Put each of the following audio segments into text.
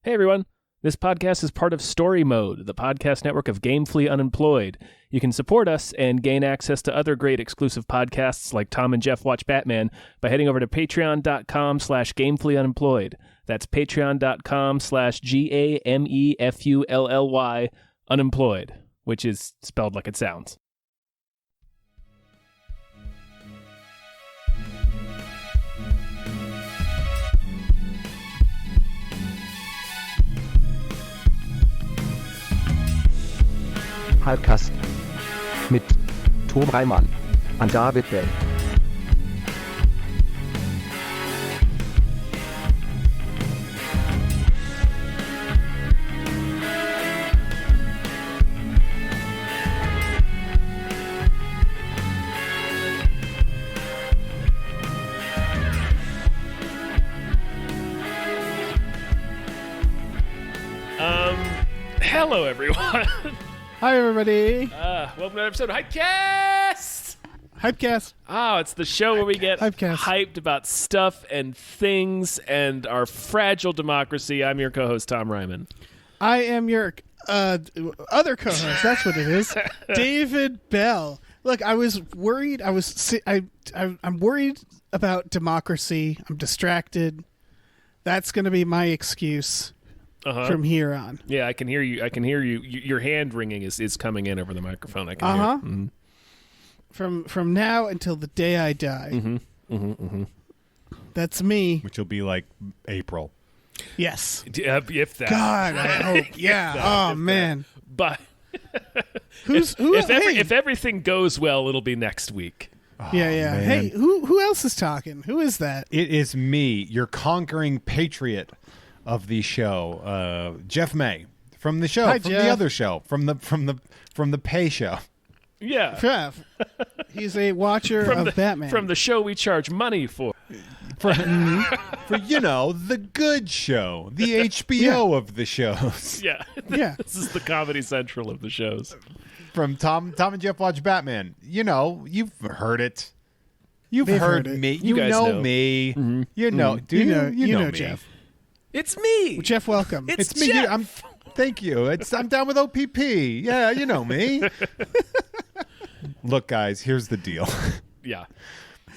Hey everyone, this podcast is part of Story Mode, the podcast network of Gamefully Unemployed. You can support us and gain access to other great exclusive podcasts like Tom and Jeff Watch Batman by heading over to patreon.com/gamefullyunemployed. That's patreon.com/GAMEFULLY unemployed, which is spelled like it sounds. Hypecast mit Tom Reimann und David Bell. Hello everyone. Hi, everybody. Welcome to another episode of Hypecast. Hypecast. Oh, it's the show where we get Hypecast. hyped about stuff and things and our fragile democracy. I'm your co-host, Tom Ryman. I am your other co-host. That's what it is. David Bell. Look, I was worried. I'm worried about democracy. I'm distracted. That's going to be my excuse from here on. Yeah, I can hear you. Your hand ringing is coming in over the microphone. I can hear. Mm-hmm. From now until the day I die. That's me. Which will be like April. Yes. If that. God, I hope. Yeah. Man. But if everything goes well, it'll be next week. Yeah. Man. Hey, who else is talking? Who is that? It is me, your conquering patriot of the show, Jeff May, from the show, Hi, from Jeff. the other show, from the pay show. Yeah. Jeff. He's a watcher of Batman. From the show we charge money for. For the good show, the HBO of the shows. Yeah. Yeah. This is the Comedy Central of the shows. From Tom and Jeff Watch Batman. You've heard it. You've They've heard heard it. me. You You guys know know. me. Mm-hmm. You know. Do You you know me. Jeff. It's me. Jeff, welcome. It's me. Jeff. Thank you. I'm down with OPP. Yeah, you know me. Look, guys, here's the deal. Yeah.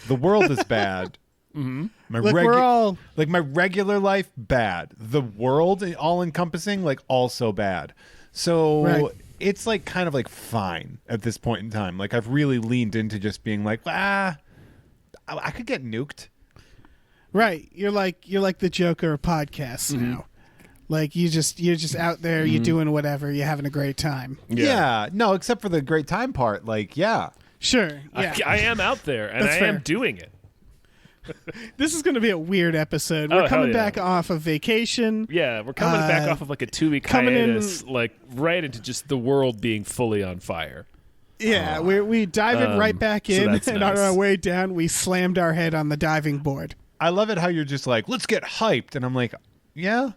The world is bad. Mm-hmm. we're all... like my regular life bad. The world, all encompassing, like also bad. So Right. it's like kind of like fine at this point in time. Like I've really leaned into just being like, I could get nuked. Right. You're like the Joker of podcasts now. Like you're just out there, you're doing whatever, you're having a great time. Yeah. No, except for the great time part. Like, yeah. Sure. Yeah. I am out there, and That's I am fair. doing it. This is going to be a weird episode. Oh, We're hell coming yeah. back off of vacation. Yeah, we're coming back off of like a 2-week coming in- hiatus, like right into just the world being fully on fire. Yeah, we diving right back so in, that's and nice. on our way down, we slammed our head on the diving board. I love it how you're just like, let's get hyped. And I'm like, yeah.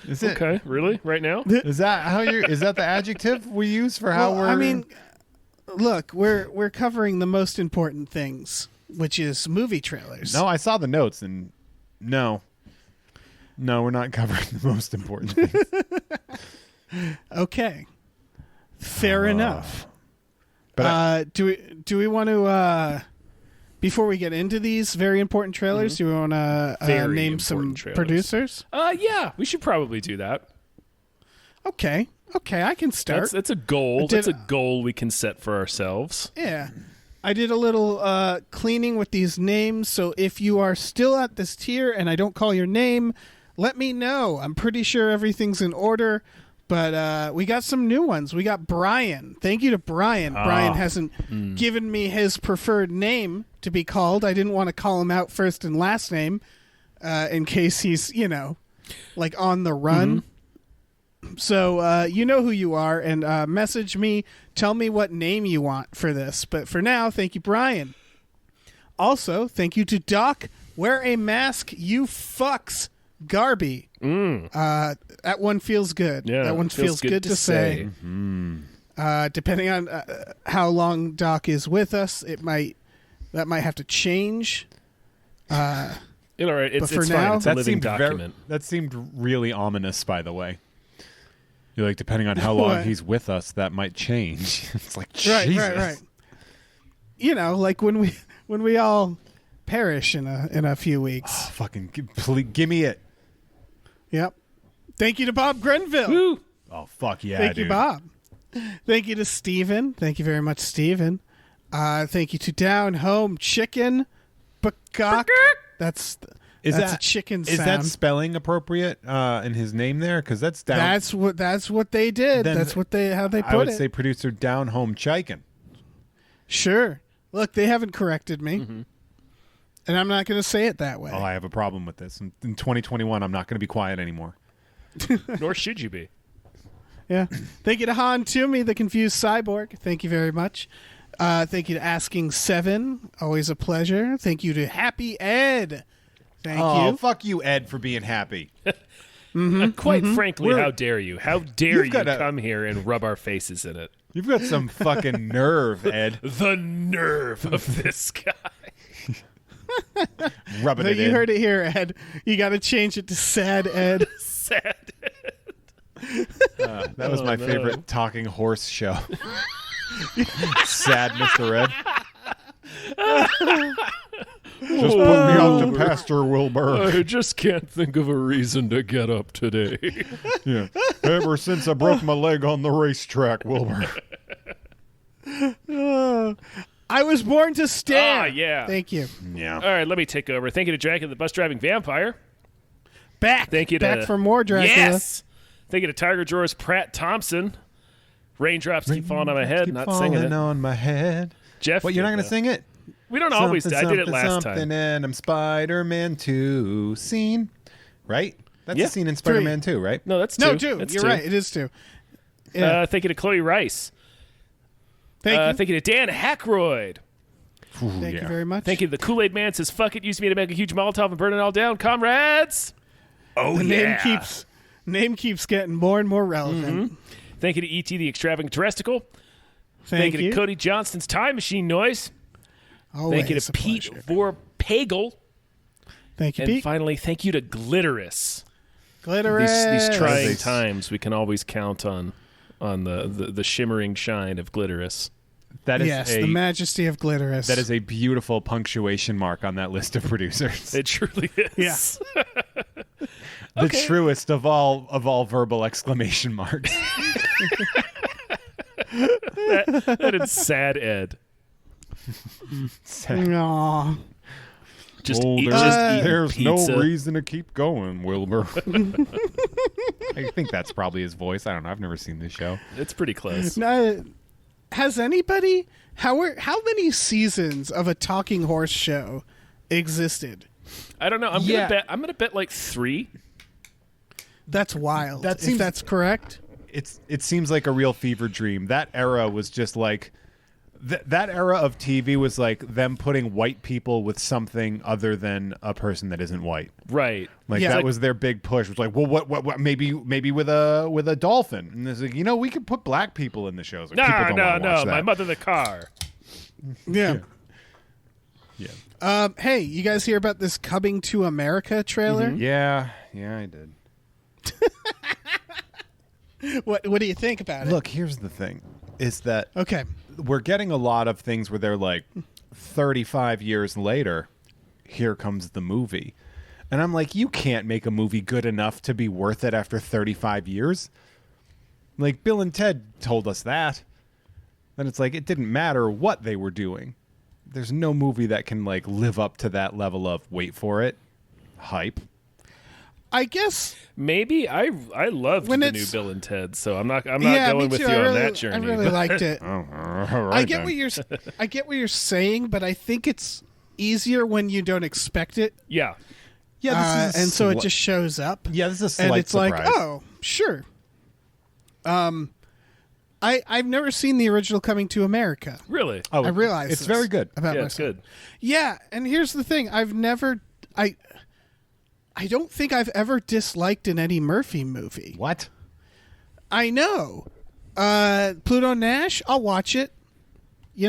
Is it? Okay, really? Right now? Is that the adjective we use for how Well, we're... I mean, look, we're covering the most important things, which is movie trailers. No, I saw the notes, and no, we're not covering the most important things. Okay. Fair enough. But Do we want to before we get into these very important trailers, do we want to Very name some important trailers. producers? Yeah, we should probably do that. Okay, I can start. That's a goal. Did- That's a goal we can set for ourselves. Yeah. I did a little cleaning with these names, so if you are still at this tier and I don't call your name, let me know. I'm pretty sure everything's in order, but we got some new ones. We got Brian. Thank you to Brian. Brian hasn't given me his preferred name to be called. I didn't want to call him out first and last name in case he's, like on the run. So you know who you are, and message me. Tell me what name you want for this. But for now, thank you, Brian. Also, thank you to Doc. Wear a mask, you fucks, Garby. That one feels good. Yeah, that one feels good to say. Depending on how long Doc is with us, that might have to change. You know, it's for fine. now- It's a living document. That seemed really ominous, by the way. You're like, depending on how long What? he's with us, that might change. It's like, Right, Jesus. right. You know, like when we all perish in a few weeks. Oh, fucking, please, give me it. Yep. Thank you to Bob Grenville. Woo! Oh, fuck yeah, Thank dude. you, Bob. Thank you to Steven. Thank you very much, Steven. Thank you to Down Home Chicken Bakak. That's a chicken sound. Is that spelling appropriate in his name there? Because that's down. That's what they did. Then That's how they put I would it. say producer Down Home Chicken. Sure. Look, they haven't corrected me, and I'm not going to say it that way. Oh, I have a problem with this. In 2021, I'm not going to be quiet anymore. Nor should you be. Yeah. Thank you to Han Toomey, the confused cyborg. Thank you very much. Thank you to Asking Seven. Always a pleasure. Thank you to Happy Ed. Thank you. Fuck you, Ed, for being happy. Quite frankly, how dare you? How dare You've you got a- come here and rub our faces in it? You've got some fucking nerve, Ed. The nerve of this guy. Rubbing So it you in. heard it here, Ed. You got to change it to Sad Ed. Sad. That was my favorite talking horse show. Sad Mr. Ed. Just put me out to pasture, Wilbur. I just can't think of a reason to get up today. Yeah. Ever since I broke my leg on the racetrack, Wilbur. I was born to stare. Ah, yeah. Thank you. Yeah. All right, let me take over. Thank you to Dracula, the bus-driving vampire. Back. Thank you to Back for more Dracula. Yes. Thank you to Tiger Drawers Pratt Thompson. Raindrops keep falling on my head. Keep Not falling singing it. on my head. Jeff, What, you're not did going to that. sing it? We don't always. Something, I did it something, last something, time. and I'm Spider-Man 2 scene. Right? That's Yeah. a scene in Spider-Man 2, right? No, that's two. No, two. That's You're two. right. It is two. Yeah. Thank you to Chloe Rice. Thank you. Thank you to Dan Hackroyd. Thank you very much. Thank you to the Kool-Aid Man. Says, fuck it, use me to make a huge Molotov and burn it all down. Comrades. Oh, The name keeps getting more and more relevant. Thank you to E.T. the Extravagant Terresticle. Thank you to Cody Johnston's Time Machine Noise. Always Thank you to a Pete pleasure. Vorpagel. Thank you, And Pete. finally, thank you to Glitterous. Glitterous. These trying Yes. times, we can always count on the shimmering shine of Glitterous. That is Yes, a, the majesty of Glitterous. that is a beautiful punctuation mark on that list of producers. It truly is. Yeah. The truest of all verbal exclamation marks. That is sad, Ed. Aw. Just Oh, eat, there's, just eat there's pizza. no reason to keep going, Wilbur. I think that's probably his voice. I don't know. I've never seen this show. It's pretty close. Has anybody? How many seasons of a talking horse show existed? I don't know. I'm Yeah. gonna bet like 3. That's wild. That if seems- that's correct. It seems like a real fever dream. That era was just like that era of TV was like them putting white people with something other than a person that isn't white. Right. Like Yeah. that Like- was their big push. It was like, well, what? Maybe with a dolphin. And it's like, we could put black people in the shows. Like, people don't wanna watch No. My that. mother the car. Yeah. Yeah. Hey, you guys hear about this Coming to America trailer? Yeah, I did. What do you think about it? Look, here's the thing: is that Okay. we're getting a lot of things where they're like 35 years later, here comes the movie. And I'm like, you can't make a movie good enough to be worth it after 35 years. Like Bill and Ted told us that. And it's like, it didn't matter what they were doing. There's no movie that can like live up to that level of, wait for it, hype. I guess. Maybe I loved When the new it's- Bill and Ted, so I'm not Yeah, going me with too. you I on really, that journey. I really liked it. Oh, all right I get then. what you're saying, but I think it's easier when you don't expect it, Yeah. Yeah, this is a and so it sli- just shows up. Yeah, this is a slight And it's surprise. like, oh, sure. I've never seen the original Coming to America. Really? Oh, I realize it's this very good. about Yeah, it's myself. good. Yeah, and here's the thing: I don't think I've ever disliked an Eddie Murphy movie. What? I know. Pluto Nash, I'll watch it. I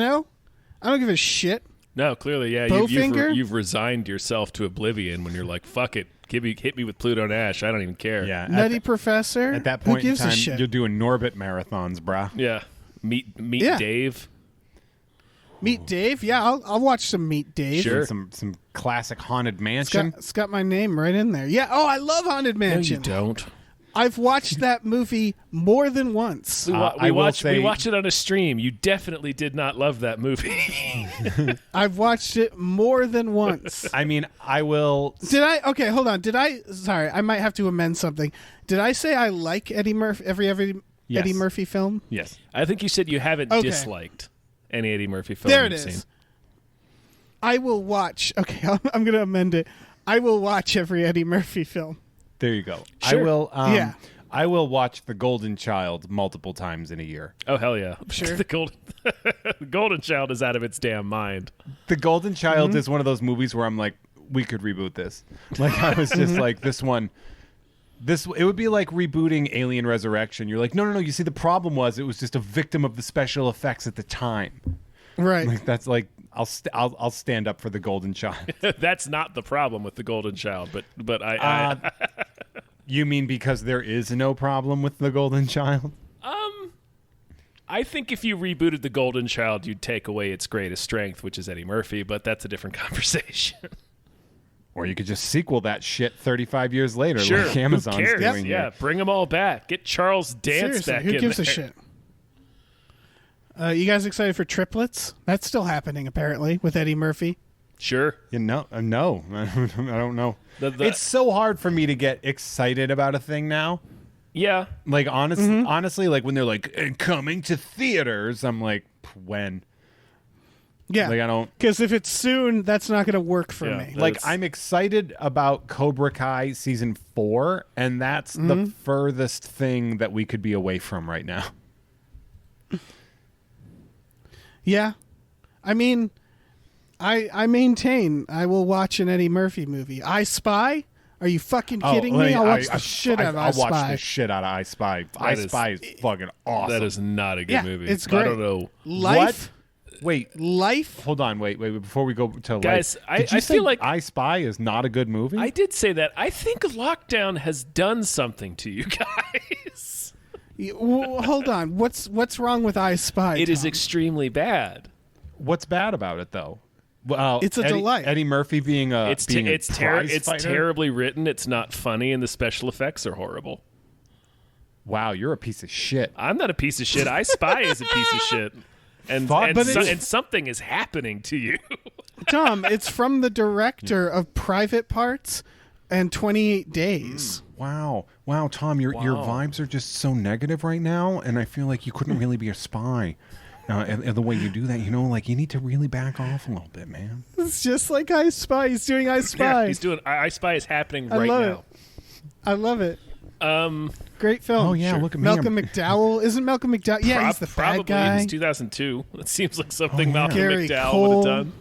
don't give a shit. No, clearly, yeah. You've resigned yourself to oblivion when you're like, fuck it. Hit me with Pluto Nash. I don't even care. Yeah. Nutty Professor. At that point Who in gives a time, shit? you're doing Norbit marathons, brah. Yeah. Meet Yeah. Dave. Meet Dave. Yeah, I'll watch some Meet Dave. Sure. Some classic Haunted Mansion. It's got my name right in there. Yeah. Oh, I love Haunted No, Mansion. you don't. I've watched that movie more than once. I will We say- watched it on a stream. You definitely did not love that movie. I've watched it more than once. I mean, I will. Did I? Okay, hold on. Sorry, I might have to amend something. Did I say I like Eddie Murphy? Every Yes. Eddie Murphy film? Yes. I think you said you haven't Okay. disliked any Eddie Murphy film There it you've is. seen. I will watch. Okay, I'm going to amend it. I will watch every Eddie Murphy film. There you go. Sure. I will. Yeah. I will watch The Golden Child multiple times in a year. Oh, hell yeah. Sure. The Golden Child is out of its damn mind. The Golden Child is one of those movies where I'm like, we could reboot this. Like I was just like, this one. It would be like rebooting Alien Resurrection. You're like, no. You see, the problem was it was just a victim of the special effects at the time. Right. Like that's like I'll stand up for The Golden Child. That's not the problem with The Golden Child, but I You mean because there is no problem with The Golden Child? I think if you rebooted The Golden Child, you'd take away its greatest strength, which is Eddie Murphy, but that's a different conversation. Or you could just sequel that shit 35 years later, Sure, like Amazon's who cares? doing. Yeah, bring them all back. Get Charles Dance Seriously, back who in gives there. a shit? You guys excited for Triplets? That's still happening, apparently, with Eddie Murphy. Sure. No, no, I don't know. The- It's so hard for me to get excited about a thing now. Yeah. Like honestly, like when they're like "And coming to theaters," I'm like, when? Yeah. Like I don't. Because if it's soon, that's not going to work for Yeah. me. Like, Like That's- I'm excited about Cobra Kai season 4, and that's the furthest thing that we could be away from right now. Yeah. I mean, I maintain I will watch an Eddie Murphy movie. I Spy? Are you fucking kidding me? I'll watch the shit out of I I'll watch Spy. the shit out of I Spy. I is- Spy is fucking awesome. That is not a good Yeah, movie. it's I great. don't know. Life? Wait, Life? hold on. Wait. Before we go to Guys, Life, did you I say feel like- I Spy is not a good movie? I did say that. I think lockdown has done something to you guys. Hold on. What's wrong with I Spy? It is Tom? extremely bad. What's bad about it though? Well, It's a delight. Eddie Murphy being a It's being a prize fighter? terribly written. It's not funny, and the special effects are horrible. Wow, you're a piece of shit. I'm not a piece of shit. I Spy is a piece of shit. And Fuck, but it's- and something is happening to you. Tom, it's from the director of Private Parts and 28 Days. Wow, Tom, your vibes are just so negative right now, and I feel like you couldn't really be a spy. And the way you do that, like you need to really back off a little bit, man. It's just like I Spy. He's doing I Spy. Yeah, he's doing. I Spy is happening I right love now. it. I love it. Great film. Oh, yeah, look at me. Malcolm McDowell. Isn't Malcolm McDowell? Yeah, he's the Probably bad guy. It's 2002. It seems like something yeah. Malcolm Gary McDowell Cole. would have done.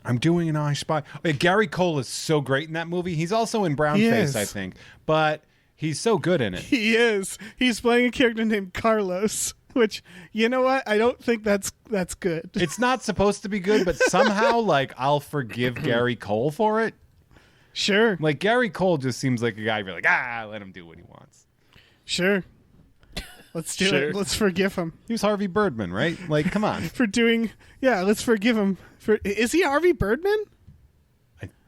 I'm doing an I Spy. Wait, Gary Cole is so great in that movie. He's also in He Brownface, is. I think, but he's so good in it. He is. He's playing a character named Carlos, which, you know what? I don't think that's good. It's not supposed to be good, but somehow, like, I'll forgive Gary Cole for it. Sure. Like, Gary Cole just seems like a guy you're like, let him do what he wants. Sure. Let's do Sure. it. Let's forgive him He was Harvey Birdman, right? Like, come on. for doing. Yeah, let's forgive him. Is he Harvey Birdman?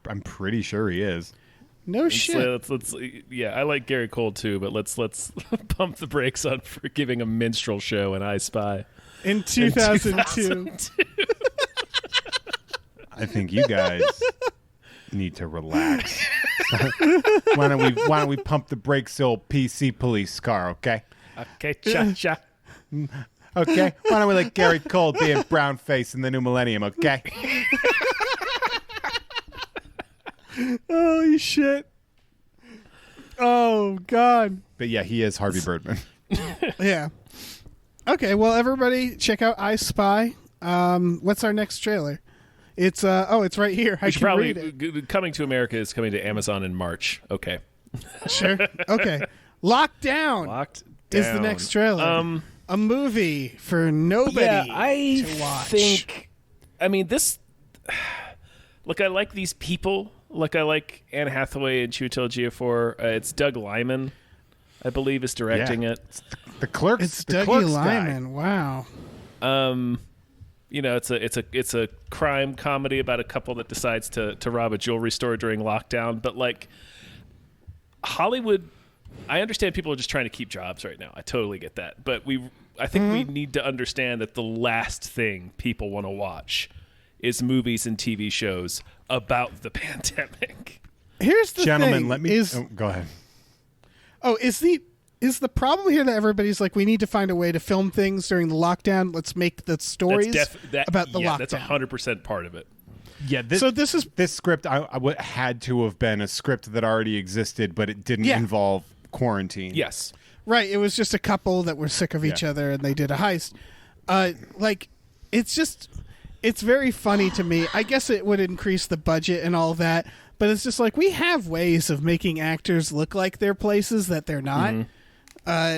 I'm pretty sure he is. No shit. Let's yeah, I like Gary Cole too, but let's pump the brakes on forgiving a minstrel show and I Spy. In 2002. I think you guys need to relax. Why don't we pump the brakes, old PC police car, okay? Okay, cha. Okay? Why don't we let Gary Cole be in brownface in the new millennium, okay? Holy shit. Oh, God. But yeah, he is Harvey Birdman. Yeah. Okay, well, everybody check out I Spy. What's our next trailer? It's it's right here. I We should can probably read it. Coming to America is coming to Amazon in March. Okay. Sure. Okay. Lockdown Locked down. is the next trailer. A movie for nobody Yeah, I to watch. think. I mean, this. look, I like these people. Like, I like Anne Hathaway and Chiwetel Ejiofor. It's Doug Liman, I believe, is directing it. It's the Clerks. It's the Dougie Clerks Lyman. Wow. It's a crime comedy about a couple that decides to rob a jewelry store during lockdown. But like Hollywood, I understand people are just trying to keep jobs right now. I totally get that. But I think we need to understand that the last thing people want to watch is movies and TV shows about the pandemic. Here's the Gentlemen, thing. let me go ahead. Oh, is the problem here that everybody's like, we need to find a way to film things during the lockdown? Let's make the stories about the lockdown. That's 100% part of it. Yeah, this script had to have been a script that already existed, but it didn't involve quarantine. Yes. Right. It was just a couple that were sick of each other and they did a heist. It's very funny to me. I guess it would increase the budget and all that, but it's just like, we have ways of making actors look like they're places that they're not.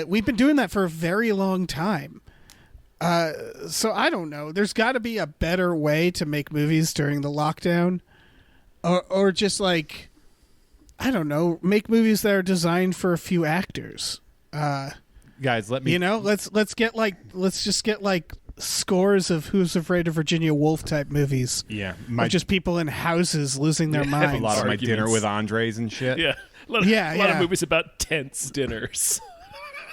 We've been doing that for a very long time. So I don't know. There's got to be a better way to make movies during the lockdown, or just like, I don't know, make movies that are designed for a few actors. Guys, let me. Let's just get like scores of Who's Afraid of Virginia Woolf type movies. Yeah, of just people in houses losing their minds. A lot of my dinner with Andres and shit. Yeah, a lot of movies about tense dinners.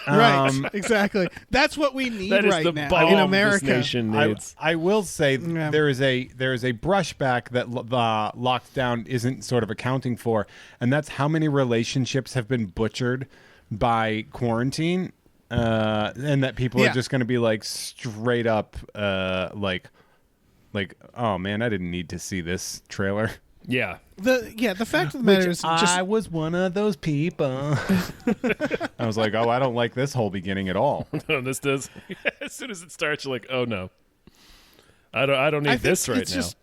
Right, exactly. That's what we need right now in America. This nation needs. I will say there is a brushback that the lockdown isn't sort of accounting for, and that's how many relationships have been butchered by quarantine, and that people are just going to be like straight up, like, oh man, I didn't need to see this trailer. Yeah. The fact of the matter is, I was one of those people. I was like, oh, I don't like this whole beginning at all. No, this does. As soon as it starts, you're like, oh no, I don't need this right now. Just,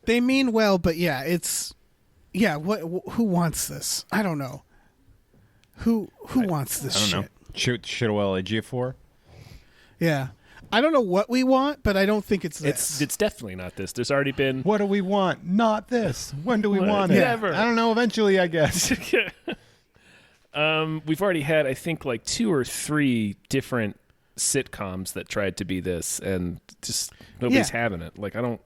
they mean well, but who wants this? I don't know. Who wants this shit? I don't know. Chiwetel Ejiofor. Yeah. I don't know what we want, but I don't think it's this. It's definitely not this. There's already been... What do we want? Not this. When do we want it? Never. I don't know. Eventually, I guess. We've already had, I think, like 2 or 3 different sitcoms that tried to be this, and just nobody's having it. Like, I don't...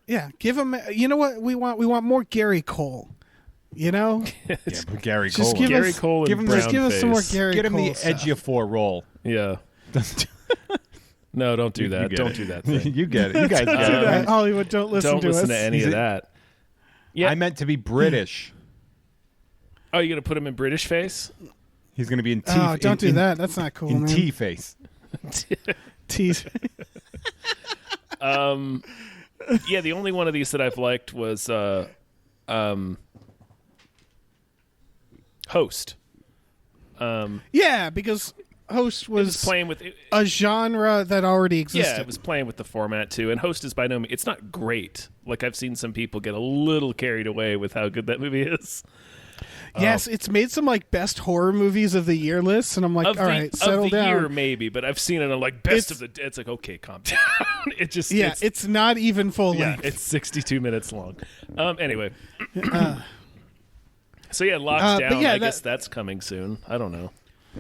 Yeah, give them... You know what we want? We want more Gary Cole. You know? Gary Cole. Gary Cole and just give us some more Gary Cole. Get him the Ejiofor role. Yeah. No, don't do that. Don't do that thing. You get it. You guys get it. Right? Hollywood, don't listen to us. Don't listen to any of that. Yeah. I meant to be British. Oh, you're going to put him in British face? He's going to be in T. Oh, don't do that. That's not cool, in man. T face. T. Yeah, the only one of these that I've liked was Host. Yeah, because Host was playing with a genre that already existed. Yeah, it was playing with the format too. And Host is by no means, it's not great. Like, I've seen some people get a little carried away with how good that movie is. Yes, it's made some like best horror movies of the year lists, and I'm like, all right, settle of the down. Year maybe, but I've seen it on like best of the. It's like, okay, calm down. It's not even full Yeah, length. it's 62 minutes long. Anyway, so yeah, Lockdown. I guess that's coming soon. I don't know.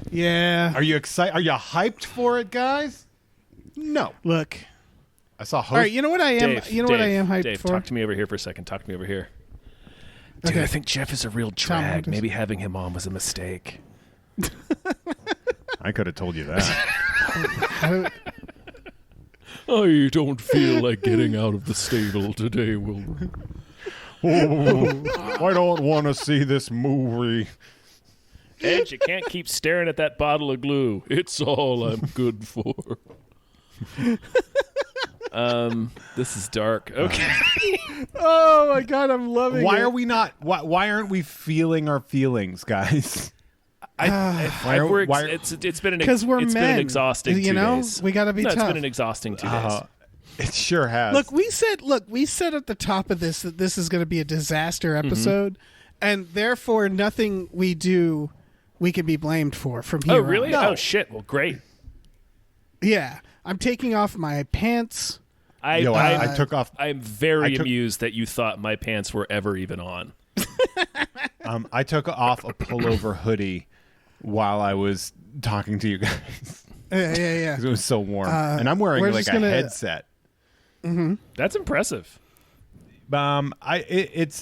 Yeah. Are you excited? Are you hyped for it, guys? No. Look. I saw Host. All right, you know what I am? Dave, what I am hyped Dave, for? talk to me over here for a second. Talk to me over here. Dude, I think Jeff is a real drag. Maybe having him on was a mistake. I could have told you that. I don't feel like getting out of the stable today, Wilbur. I don't want to see this movie. Edge, you can't keep staring at that bottle of glue. It's all I'm good for. This is dark. Okay. Oh my God, I'm loving it. Why are we not? Why aren't we feeling our feelings, guys? It's been an exhausting 2 days. We got to be tough. It's been an exhausting 2 days. It sure has. Look, we said at the top of this that this is going to be a disaster episode, and therefore nothing we do we can be blamed for from here. Oh, really? on. Oh, shit. Well, great. Yeah, I'm taking off my pants. I took off. I'm very I took- amused that you thought my pants were ever even on. I took off a pullover hoodie while I was talking to you guys. Yeah. 'Cause it was so warm, and I'm wearing we're like just a gonna- headset. That's impressive. It's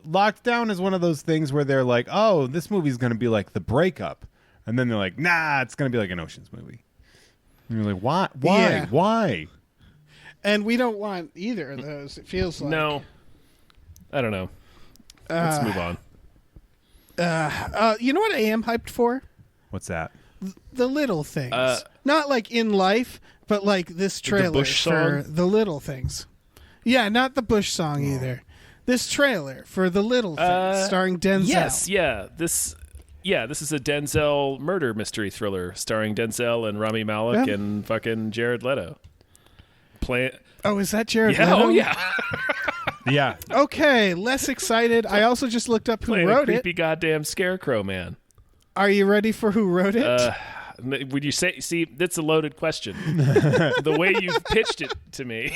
Lockdown is one of those things where they're like, oh, this movie's going to be like The Breakup, and then they're like, nah, it's going to be like an Ocean's movie. And you're like, why? Yeah. Why? And we don't want either of those. It feels like No, I don't know. Let's move on. You know what I am hyped for? What's that? The little things. Not like in life, but like this trailer Bush for song? the little things. Yeah, not the Bush song either. This trailer for the little things, starring Denzel. Yes, yeah. This is a Denzel murder mystery thriller starring Denzel and Rami Malek and fucking Jared Leto. Oh, is that Jared Yeah, Leto? oh yeah. Yeah. Okay, less excited. I also just looked up who Playing a wrote creepy it. goddamn scarecrow man. Are you ready for who wrote it? Would you say? See, that's a loaded question. The way you've pitched it to me.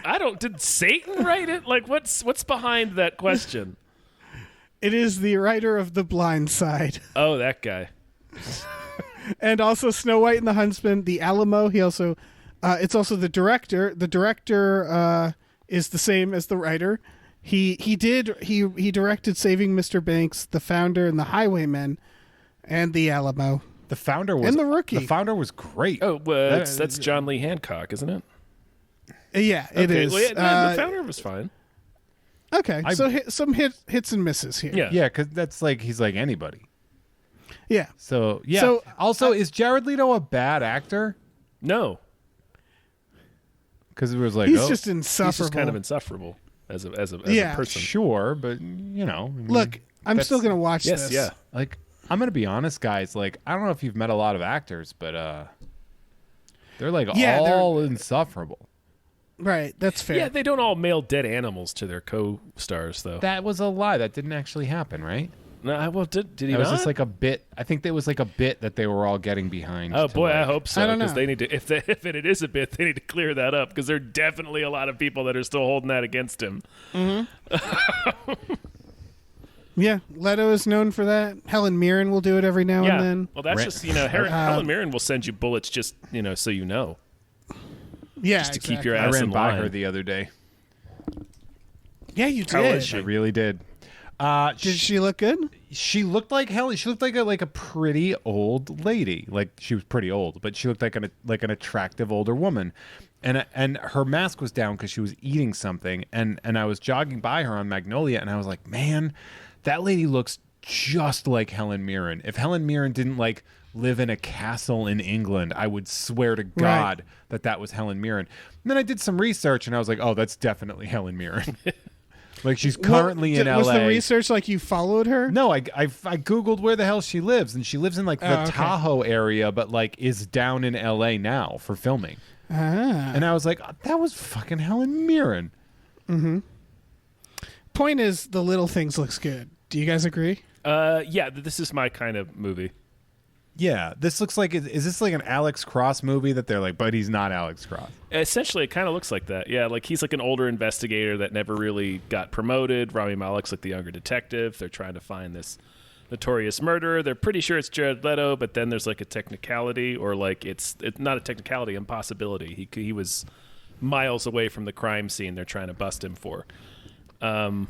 I don't. Did Satan write it? Like, what's behind that question? It is the writer of The Blind Side. Oh, that guy. And also Snow White and the Huntsman, The Alamo. He also, it's also the director. The director is the same as the writer. He directed Saving Mr. Banks, The Founder, and The Highwaymen, and The Alamo. The Founder was And The Rookie. The Founder was great. Oh, well, that's John Lee Hancock, isn't it? Yeah, it is. Well, yeah, the Founder was fine. Okay, so some hits and misses here. Yeah. Yeah, because that's like he's like anybody. Yeah. So yeah. So, also, is Jared Leto a bad actor? No, Because it was like, He's oh, just insufferable. he's just kind of insufferable as a Yeah. person. sure, but you know. I mean, Look, I'm that's- still going to watch Yes, this. yeah. Like, I'm gonna be honest, guys. Like, I don't know if you've met a lot of actors, but they're like Yeah, all insufferable. Right, that's fair. Yeah, they don't all mail dead animals to their co-stars, though. That was a lie. That didn't actually happen, right? No, well, did he That not? was just like a bit. I think that was like a bit that they were all getting behind. Oh to, boy, like- I hope so. I don't Because know. they need to. If it is a bit, they need to clear that up. Because there are definitely a lot of people that are still holding that against him. Yeah, Leto is known for that. Helen Mirren will do it every now Yeah. and then. Well, that's Right. just Helen Mirren will send you bullets just so you know, Yeah, just to keep your I ass ran in by line. her the other day. Yeah, you How did. is she? I really did. Did she look good? She looked like Helen. She looked like a pretty old lady. Like she was pretty old, but she looked like an attractive older woman. And her mask was down because she was eating something. And I was jogging by her on Magnolia, and I was like, man, that lady looks just like Helen Mirren. If Helen Mirren didn't like live in a castle in England, I would swear to God that was Helen Mirren. And then I did some research, and I was like, oh, that's definitely Helen Mirren. Like she's currently in Was LA. the research like you followed her? No, I googled where the hell she lives, and she lives in like the okay. Tahoe area, but like is down in LA now for filming. And I was like, that was fucking Helen Mirren. Point is, the little things looks good. Do you guys agree? Yeah, this is my kind of movie. Yeah, this looks like is this like an Alex Cross movie that they're like, but he's not Alex Cross. Essentially, it kind of looks like that. Yeah, like he's like an older investigator that never really got promoted. Rami Malek's like the younger detective. They're trying to find this notorious murderer. They're pretty sure it's Jared Leto, but then there's like a technicality, or like it's not a technicality, impossibility. He was miles away from the crime scene they're trying to bust him for. Can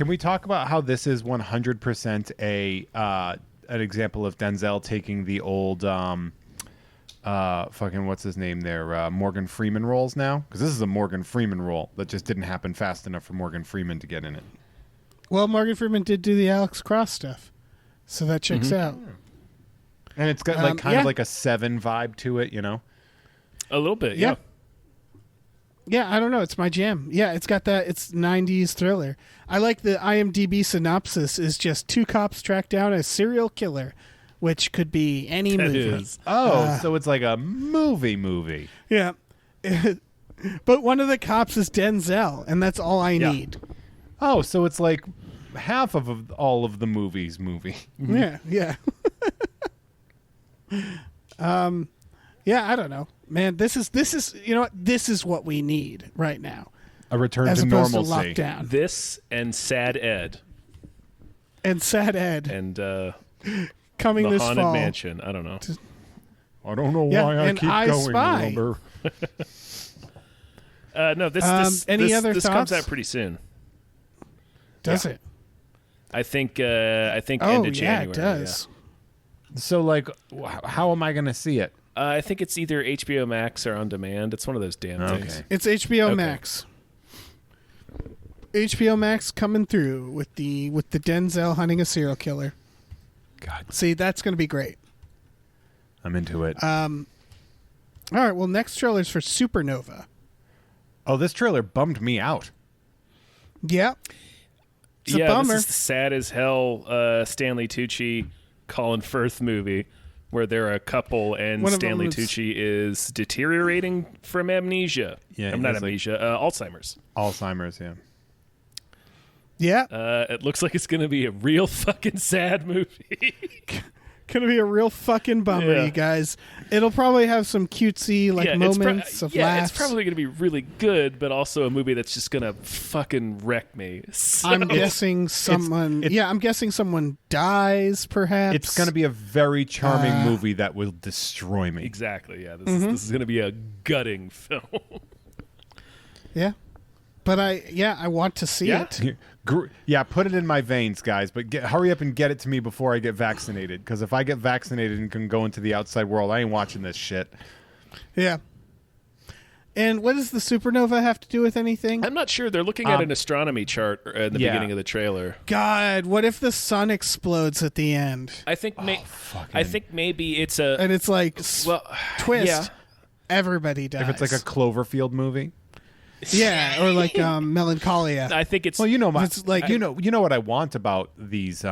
we talk about how this is 100% an example of Denzel taking the old fucking what's his name there, Morgan Freeman roles now? Because this is a Morgan Freeman role that just didn't happen fast enough for Morgan Freeman to get in it. Well, Morgan Freeman did do the Alex Cross stuff, so that checks out. And it's got like kind yeah. of like a Seven vibe to it, you know? A little bit, yeah. Yeah, I don't know. It's my jam. Yeah, it's got that. It's 90s thriller. I like the IMDb synopsis is just two cops track down a serial killer, which could be any That movie. is. Oh, so it's like a movie. Yeah. But one of the cops is Denzel, and that's all I Yeah. need. Oh, so it's like half of all of the movies movie. Yeah, yeah. Yeah, I don't know, man. This is you know what? This is what we need right now, A return as to opposed normalcy. to lockdown This and Sad Ed and Sad Ed and coming the this Haunted fall. Mansion. I don't know. I don't know Yeah, why I and keep I going. Spy. Remember? No, this any other this comes thoughts? out pretty soon. Does Yeah. it? I think Oh, end of yeah, January. it does. So, like, how am I going to see it? I think it's either HBO Max or on demand. It's one of those damn things. Okay. It's HBO Okay. Max. HBO Max coming through with the Denzel hunting a serial killer. God, See, that's going to be great. I'm into it. All right, well, next trailer's for Supernova. Oh, this trailer bummed me out. Yeah. It's a Yeah, bummer. this is the sad as hell Stanley Tucci, Colin Firth movie where they're a couple and One of them Stanley was- Tucci is deteriorating from amnesia. Yeah, I'm he not has, like- amnesia, Alzheimer's. Alzheimer's, yeah. Yeah. It looks like it's going to be a real fucking sad movie. Gonna be a real fucking bummer, Yeah. you guys. It'll probably have some cutesy Yeah, moments of laughs. it's probably going to be really good, but also a movie that's just going to fucking wreck me. So- I'm guessing someone. it's- I'm guessing someone dies. Perhaps It's going to be a very charming movie that will destroy me. Exactly, yeah. This Mm-hmm. is going to be a gutting film. Yeah, but I want to see Yeah. it. Yeah, put it in my veins, guys. But hurry up and get it to me before I get vaccinated. Because if I get vaccinated and can go into the outside world, I ain't watching this shit. Yeah. And what does the supernova have to do with anything? I'm not sure. They're looking at an astronomy chart in the Yeah. beginning of the trailer. God, what if the sun explodes at the end I think I think maybe it's a and it's like well twist? Yeah. Everybody dies. If it's like a Cloverfield movie. yeah, or like Melancholia. I think it's Well, you know, It's like- you know what I want about these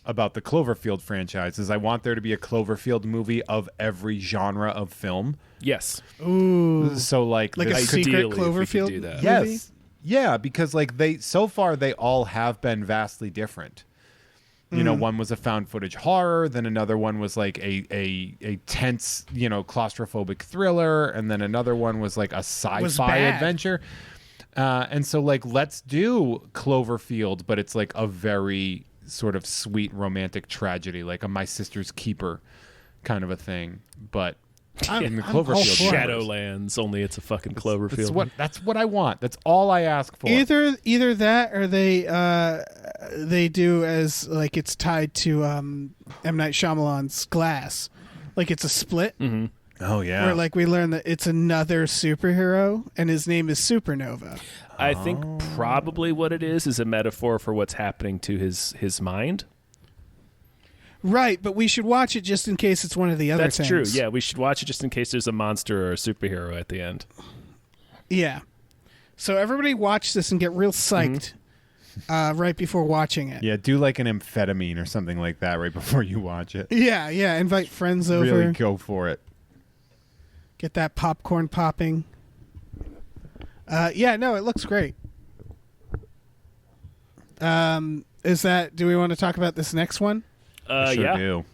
about the Cloverfield franchise is I want there to be a Cloverfield movie of every genre of film. yes. Ooh, So like like a this- secret Ideally, if we could Cloverfield do that. movie? yes, yeah, because like so far they all have been vastly different. You know, one was a found footage horror, then another one was like a tense, claustrophobic thriller, and then another one was like a sci-fi bad. adventure. And so like let's do Cloverfield, but it's like a very sort of sweet romantic tragedy, like a My Sister's Keeper kind of a thing. But in the I'm all Cloverfield for it. universe. Shadowlands, only it's a fucking Cloverfield. That's what I want. That's all I ask for. Either that or they do as like it's tied to M. Night Shyamalan's Glass, like it's a split Oh yeah. where like we learn that it's another superhero and his name is Supernova. I think probably what it is a metaphor for what's happening to his mind. Right, but we should watch it just in case it's one of the other That's things. true. Yeah, we should watch it just in case there's a monster or a superhero at the end. Yeah. So everybody watch this and get real psyched right before watching it. Yeah, do like an amphetamine or something like that right before you watch it. Yeah, yeah. Invite friends over. Really go for it. Get that popcorn popping. Yeah, no, it looks great. Do we want to talk about this next one? I sure Yeah. do.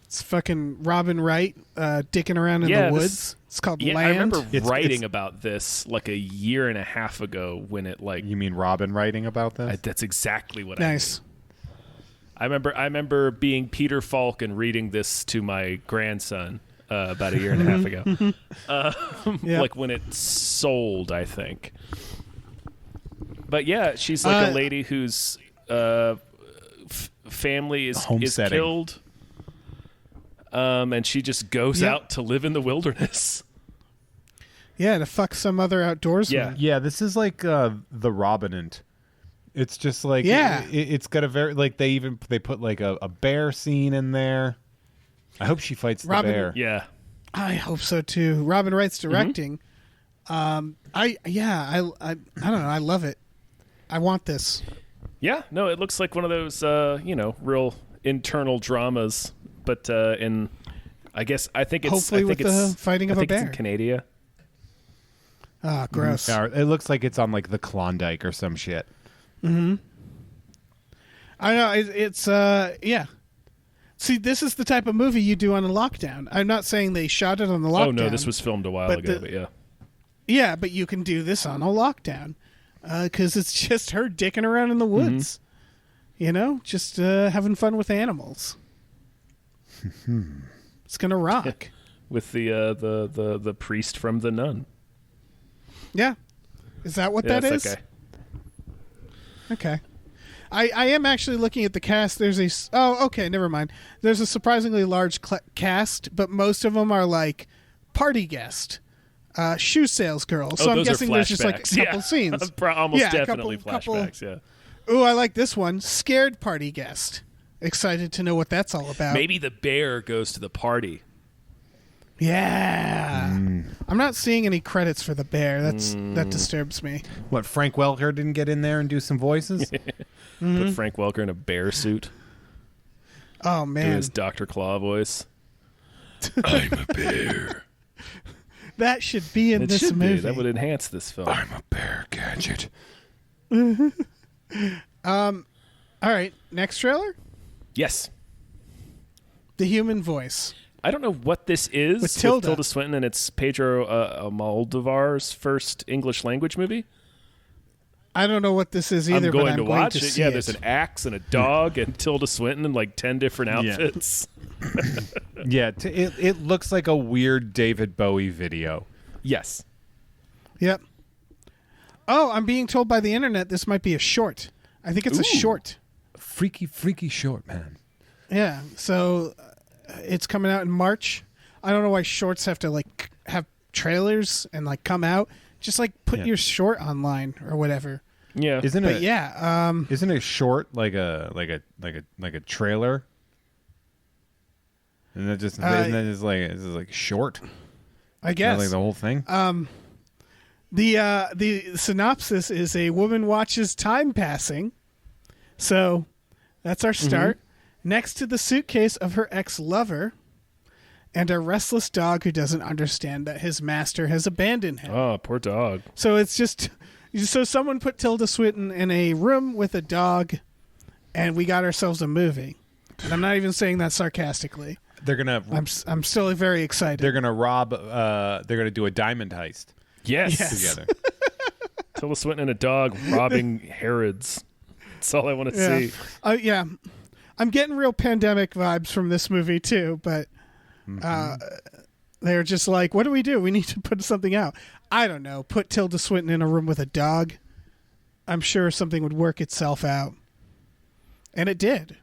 It's fucking Robin Wright dicking around in Yeah, the this- woods. It's called Yeah, Land. I remember It's- writing about this like a year and a half ago when it like You mean Robin writing about this? that's exactly what Nice. I remember being Peter Falk and reading this to my grandson about a year and a half ago. Yeah. Like when it sold, I think. But yeah, she's like a lady whose family is Homesteading. killed, and she just goes Yep. out to live in the wilderness. Yeah, to fuck some other outdoorsman. Yeah. Yeah, this is like the Robinant. It's just like Yeah. it's got a very like they put like a bear scene in there. I hope she fights the Robin- bear. Yeah, I hope so too. Robin Wright's directing. I don't know. I love it. I want this. yeah. No, it looks like one of those real internal dramas, but in I think it's Hopefully I with think the it's, fighting I of a think it's in bear. Canada. Ah, gross. Yeah, it looks like it's on like the Klondike or some shit. I know it's See, this is the type of movie you do on a lockdown. I'm not saying they shot it on the lockdown. Oh no, this was filmed a while ago, but yeah. Yeah, but you can do this on a lockdown because it's just her dicking around in the woods. You know, just having fun with animals. It's gonna rock. With the priest from The Nun. Yeah, is that what that is? Okay. Okay. I am actually looking at the cast. There's okay, never mind. There's a surprisingly large cast, but most of them are like party guest, shoe sales girl. So I'm those are guessing there's just like a flashbacks. couple scenes. Almost definitely flashbacks, yeah. Ooh, I like this one. Scared party guest. Excited to know what that's all about. Maybe the bear goes to the party. Yeah. I'm not seeing any credits for the bear. That disturbs me. What, Frank Welker didn't get in there and do some voices? Put Frank Welker in a bear suit. Oh Do man. his Dr. Claw voice. I'm a bear. That should be in It this should movie. be. That would enhance this film. I'm a bear gadget. All right, next trailer? Yes. The Human Voice. I don't know what this is With Tilda. Swinton, and it's Pedro Almodovar's first English language movie. I don't know what this is either, I'm going but I'm to going watch to it. see Yeah, it. there's an axe and a dog and Tilda Swinton in like 10 different outfits. Yeah, it looks like a weird David Bowie video. Yes. Yep. Oh, I'm being told by the internet this might be a short. I think it's a short. Freaky short, man. Yeah, so it's coming out in March. I don't know why shorts have to like have trailers and like come out. Just like put your short online or whatever. Yeah. Isn't But it? yeah, Isn't it short like a trailer? And that just and then it's like short. I guess Like the whole thing. the synopsis is a woman watches time passing. So that's our start. Next to the suitcase of her ex-lover and a restless dog who doesn't understand that his master has abandoned him. Oh, poor dog. So it's just so someone put Tilda Swinton in a room with a dog and we got ourselves a movie. And I'm not even saying that sarcastically. They're gonna. I'm still very excited. They're gonna rob. They're gonna do a diamond heist Yes. together. Tilda Swinton and a dog robbing Harrods. That's all I want to see. Yeah. I'm getting real pandemic vibes from this movie too, but they're just like, what do? We need to put something out. I don't know. Put Tilda Swinton in a room with a dog. I'm sure something would work itself out. And it did.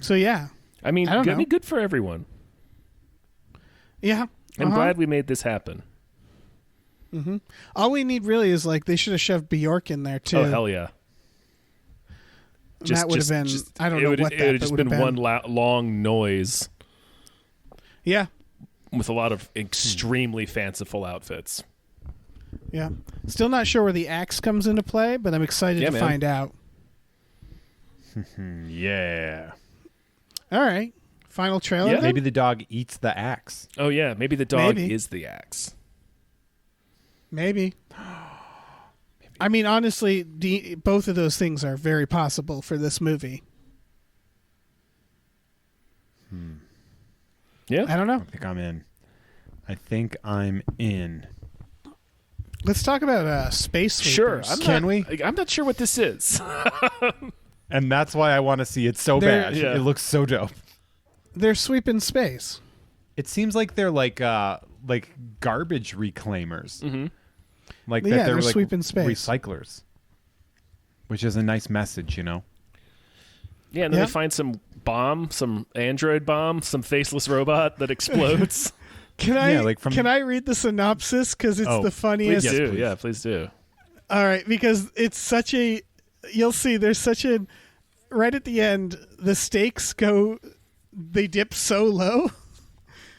So yeah. I mean, I don't know. good for everyone. Yeah. I'm glad we made this happen. All we need really is like they should have shoved Bjork in there too. Oh, hell yeah. That would have been. I don't know what that It would have just would have been one long noise Yeah. with a lot of extremely fanciful outfits. Yeah. Still not sure where the axe comes into play, but I'm excited to man. find out. Yeah. All right. Final trailer. Yeah. then? Maybe the dog eats the axe. Oh, yeah. Maybe the dog Maybe. is the axe. Maybe. I mean, honestly, both of those things are very possible for this movie. Yeah. I don't know. I think I'm in. Let's talk about space Sure. sweepers. I'm not sure what this is. And that's why I want to see it so They're- bad. yeah. It looks so dope. They're sweeping space. It seems like they're like garbage reclaimers. Mm-hmm. Like Yeah, that they're they're like sweeping space. recyclers. Which is a nice message, you know. Yeah, and then Yeah. they find some bomb, some android bomb, some faceless robot that explodes. Can I Yeah, like from- can I read the synopsis because it's Oh, the Please funniest? do. please. Yeah, please do. All right, because it's such a. You'll see. There's such a. Right at the end, the stakes go. They dip so low.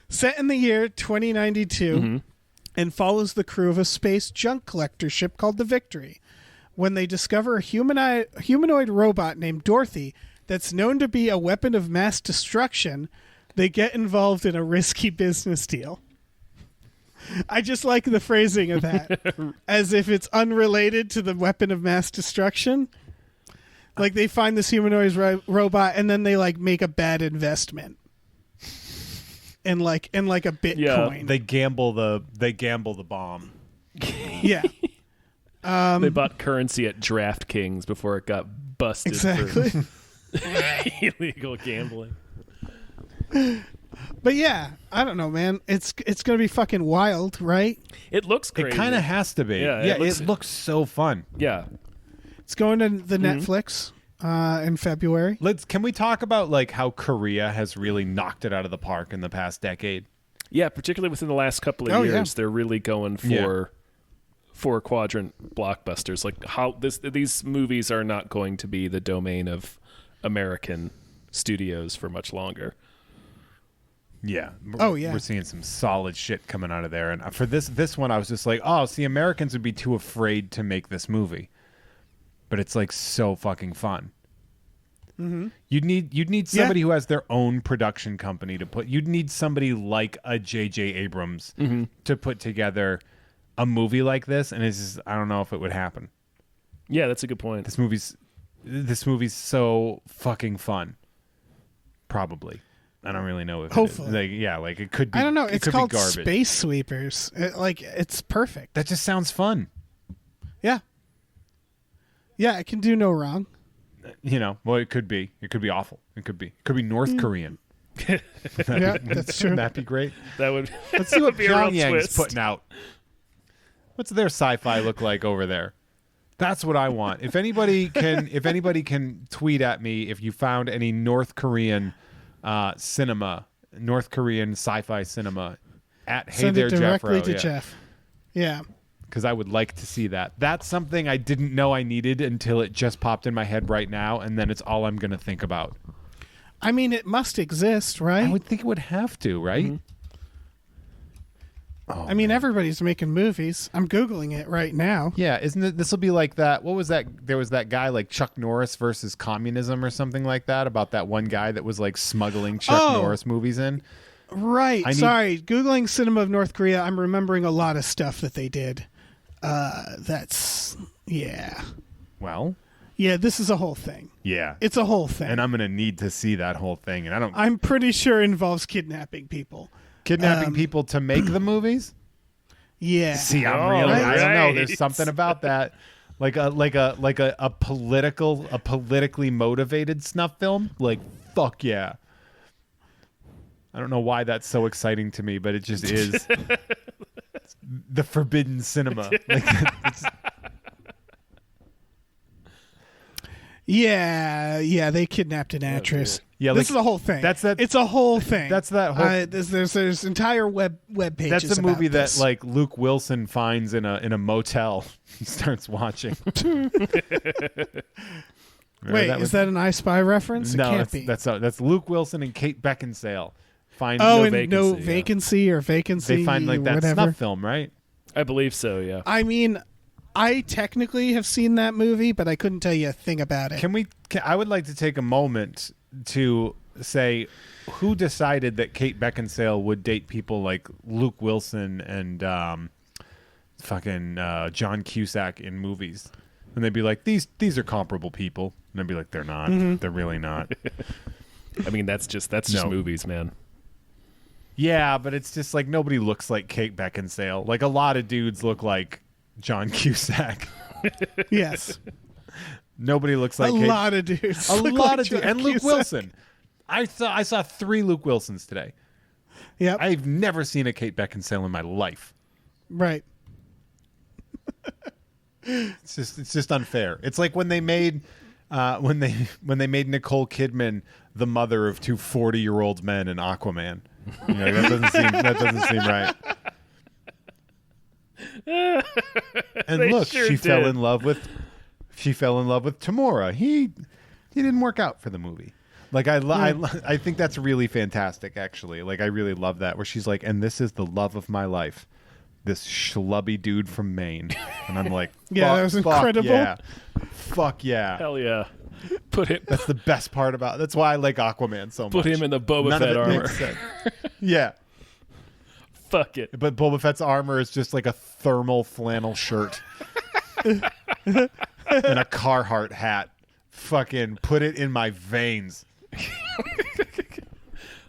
Set in the year 2092, and follows the crew of a space junk collector ship called the Victory, when they discover a humanoid robot named Dorothy that's known to be a weapon of mass destruction. They get involved in a risky business deal. I just like the phrasing of that, as if it's unrelated to the weapon of mass destruction. Like they find this humanoid robot, and then they like make a bad investment. In like a Bitcoin. Yeah, They gamble the bomb. Yeah. They bought currency at DraftKings before it got busted Exactly. for illegal gambling. But yeah, I don't know, man. It's gonna be fucking wild, right? It looks crazy. It kind of has to be. Yeah, Yeah, it it looks so fun. Yeah. It's going to the Netflix in February. Can we talk about like how Korea has really knocked it out of the park in the past decade? Yeah, particularly within the last couple of Oh, years, yeah. they're really going for four quadrant blockbusters. Like how these movies are not going to be the domain of American studios for much longer. Yeah. Oh, yeah. We're seeing some solid shit coming out of there. And for this one, I was just like, oh, see, Americans would be too afraid to make this movie. But it's like so fucking fun. Mm-hmm. You'd need somebody who has their own production company to put. You'd need somebody like a J.J. Abrams to put together a movie like this. And it's just, I don't know if it would happen. Yeah, that's a good point. This movie's so fucking fun. Probably. I don't really know if Hopefully. it could be. I don't know. It It's could called be garbage. Space Sweepers. It's perfect. That just sounds fun. Yeah. Yeah, it can do no wrong. Well, it could be. It could be awful. It could be North Korean. Yeah, that's true. That'd be great. That would Let's see what be a real Pyongyang's twist. putting out. What's their sci-fi look like over there? That's what I want. If anybody can tweet at me if you found any North Korean cinema, North Korean sci-fi cinema at Hey Send There it directly Jeffro, to yeah. Jeff. Yeah. Because I would like to see that. That's something I didn't know I needed until it just popped in my head right now, and then it's all I'm going to think about. I mean, it must exist, right? I would think it would have to, right? Mm-hmm. I mean, everybody's making movies. I'm Googling it right now. Yeah, isn't it? This will be like that. What was that? There was that guy like Chuck Norris versus communism or something like that about that one guy that was like smuggling Chuck Norris movies in. Right. Sorry. Googling Cinema of North Korea, I'm remembering a lot of stuff that they did. Yeah. Well, Yeah, this is a whole thing. yeah. It's a whole thing. And I'm going to need to see that whole thing. And I'm pretty sure it involves kidnapping people. Kidnapping people to make the movies? Yeah. See, I don't know. There's something about that. Like a politically motivated snuff film? Like, fuck yeah. I don't know why that's so exciting to me, but it just is. The forbidden cinema. Yeah, they kidnapped an actress. Yeah, this is a whole thing. It's a whole thing. That's that whole. There's entire web pages. That's a movie about this. that like Luke Wilson finds in a motel. He starts watching. Wait, is that an I Spy reference? It No, can't be. that's Luke Wilson and Kate Beckinsale find No vacancy or vacancy. They find like that whatever. snuff film, right? I believe so, yeah. I mean, I technically have seen that movie, but I couldn't tell you a thing about it. I would like to take a moment to say who decided that Kate Beckinsale would date people like Luke Wilson and John Cusack in movies. And they'd be like, these are comparable people. And I'd be like, they're not. Mm-hmm. They're really not. I mean, that's just No. movies, man. Yeah, but it's just like nobody looks like Kate Beckinsale. Like a lot of dudes look like John Cusack. Yes. Nobody looks like a Kate. lot of dudes. A look lot like of dudes. John And Luke Cusack. Wilson. I saw 3 Luke Wilsons today. Yep. I've never seen a Kate Beckinsale in my life. Right. It's just unfair. It's like when they made when they made Nicole Kidman the mother of 2 40-year-old men in Aquaman. That doesn't seem right. And They look, sure she fell did. in love with Tamora. He didn't work out for the movie. Like I think that's really fantastic actually. Like I really love that where she's like, and this is the love of my life. This schlubby dude from Maine. And I'm like, Yeah, that was incredible. Yeah. Fuck yeah. Hell yeah. Put him That's the best part about. That's why I like Aquaman so much. put him in the Boba None Fett of it armor. makes sense. Yeah. Fuck it. But Boba Fett's armor is just like a thermal flannel shirt and a Carhartt hat fucking put it in my veins.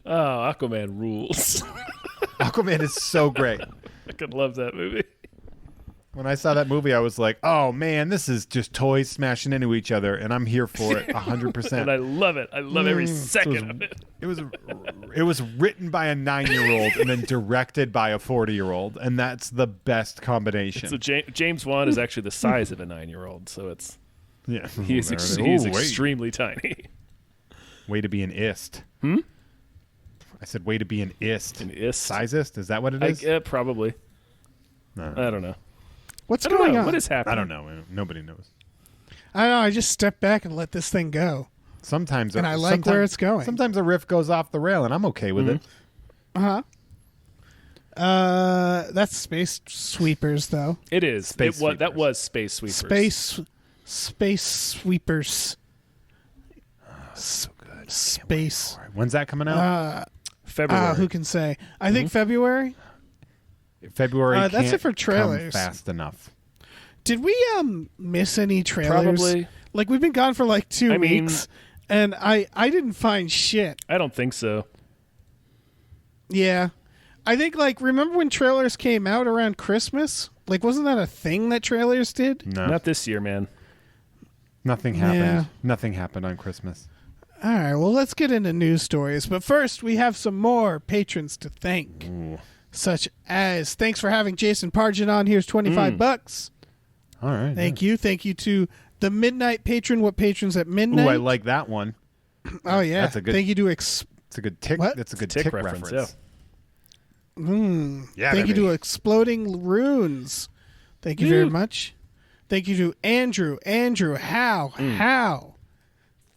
Oh, Aquaman rules. Aquaman is so great. I could love that movie. When I saw that movie, I was like, "Oh man, this is just toys smashing into each other," and I'm here for it 100%. And I love it. I love every second of it. It was written by a 9-year-old and then directed by a 40-year-old, and that's the best combination. So James Wan is actually the size of a 9-year-old, so it's Yeah, he's extremely tiny. Way to be an ist. I said, way to be an ist. An ist? Sizist? Is that what it is? Probably. No. I don't know. What's I don't going know. on? What is happening? I don't know. Nobody knows. I don't know. I just step back and let this thing go. Sometimes, And I like where it's going. Sometimes a riff goes off the rail, and I'm okay with it. That's Space Sweepers, though. It is. Space Sweepers. That was Space Sweepers. Space Sweepers. So good. Space. All right. When's that coming out? February. Who can say? I think February. February. that's can't it for trailers. Come fast enough. Did we miss any trailers? Probably. Like, we've been gone for like 2 I mean- weeks, and I didn't find shit. I don't think so. Yeah. I think, like, remember when trailers came out around Christmas? Like, wasn't that a thing that trailers did? No, Not this year, man. nothing happened. Yeah. Nothing happened on Christmas. All right, well, let's get into news stories. But first, we have some more patrons to thank, such as thanks for having Jason Pargin on. Here's $25. All right. Thank you. Thank you to the Midnight Patron. What patrons at midnight? Ooh, I like that one. Oh, yeah. That's a good- Thank you to It's a good tick. What? That's a good Tick tick reference, reference. Yeah, Thank you baby. to Exploding Runes. Thank you very much. Thank you to Andrew. How?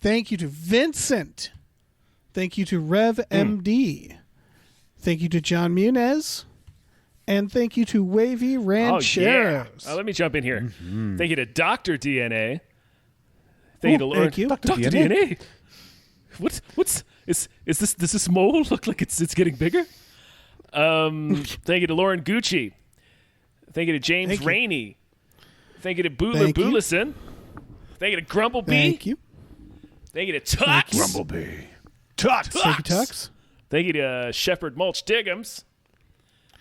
Thank you to Vincent. Thank you to Rev MD. Thank you to John Munez. And thank you to Wavy Oh, yeah. Rancheros. Let me jump in here. Thank you to Dr. DNA. Thank you to Lauren. thank you. Dr. DNA. Does this mole look like it's getting bigger? Thank you to Lauren Gucci. Thank you to James Thank you. Rainey. Thank you to Bootler Thank you. Boolison. Thank you to Grumblebee. Thank you. Thank you to Tux. Grumblebee. Tux. Thank you, Tux. Thank you to Shepherd Mulch Diggums.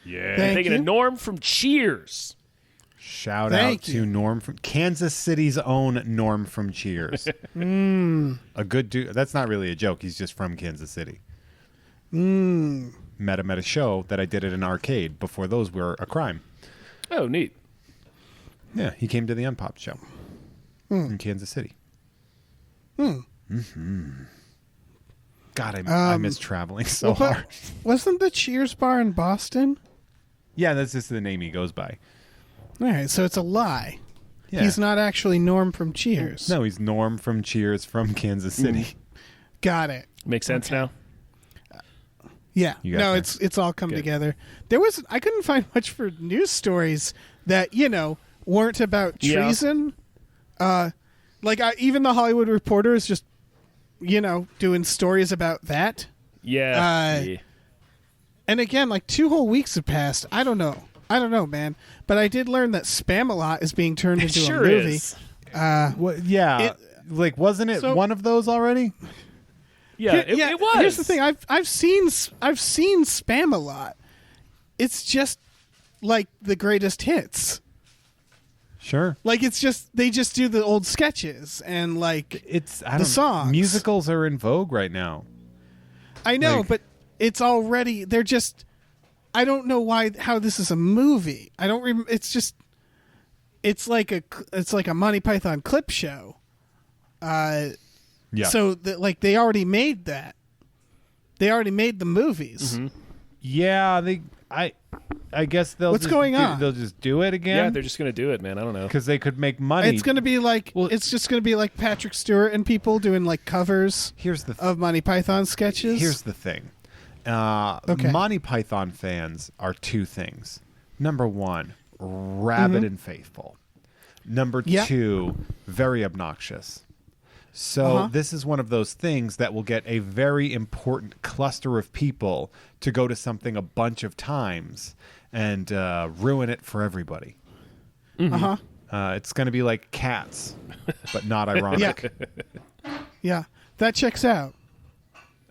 Yeah. Thank you to you. Norm from Cheers. Shout Thank out you. to Norm from Kansas City's own Norm from Cheers. A good dude. That's not really a joke. He's just from Kansas City. Met him at a show that I did at an arcade before those were a crime. Oh, neat. Yeah, he came to the Unpopped show in Kansas City. God, I miss traveling so But hard. wasn't the Cheers bar in Boston? Yeah, that's just the name he goes by. All right, so it's a lie. Yeah. He's not actually Norm from Cheers. No, he's Norm from Cheers from Kansas City. Got it. Makes sense now? Yeah. You got No, that. it's all come Good. together. I couldn't find much for news stories that, weren't about Yeah. treason. Even the Hollywood Reporter is just, doing stories about that. Yeah. Yeah. And again, 2 whole weeks have passed. I don't know, man. But I did learn that Spam-A-Lot is being turned It into sure a movie. is. What? Yeah, wasn't it So- one of those already? Yeah, it was. Here's the thing: I've seen Spam-A-Lot. It's just like the greatest hits. Sure. Like it's just they just do the old sketches and It's the songs. Musicals are in vogue right now. I know, like- but it's already they're just. I don't know how this is a movie. I don't. It's just. It's like a Monty Python clip show. Yeah. So they already made that. They already made the movies. Yeah, I guess they'll. What's just going do- on? They'll just do it Yeah, again. they're just going to do it, man. I don't know. because they could make money. It's gonna be like it's just gonna be like Patrick Stewart and people doing covers Here's the of Monty Python sketches. Here's the thing. Okay. Monty Python fans are two things. Number one, rabid and faithful. Number Yeah. two, very obnoxious. So Uh-huh. this is one of those things that will get a very important cluster of people to go to something a bunch of times and ruin it for everybody. Uh-huh. It's going to be like Cats, but not ironic. Yeah, that checks out.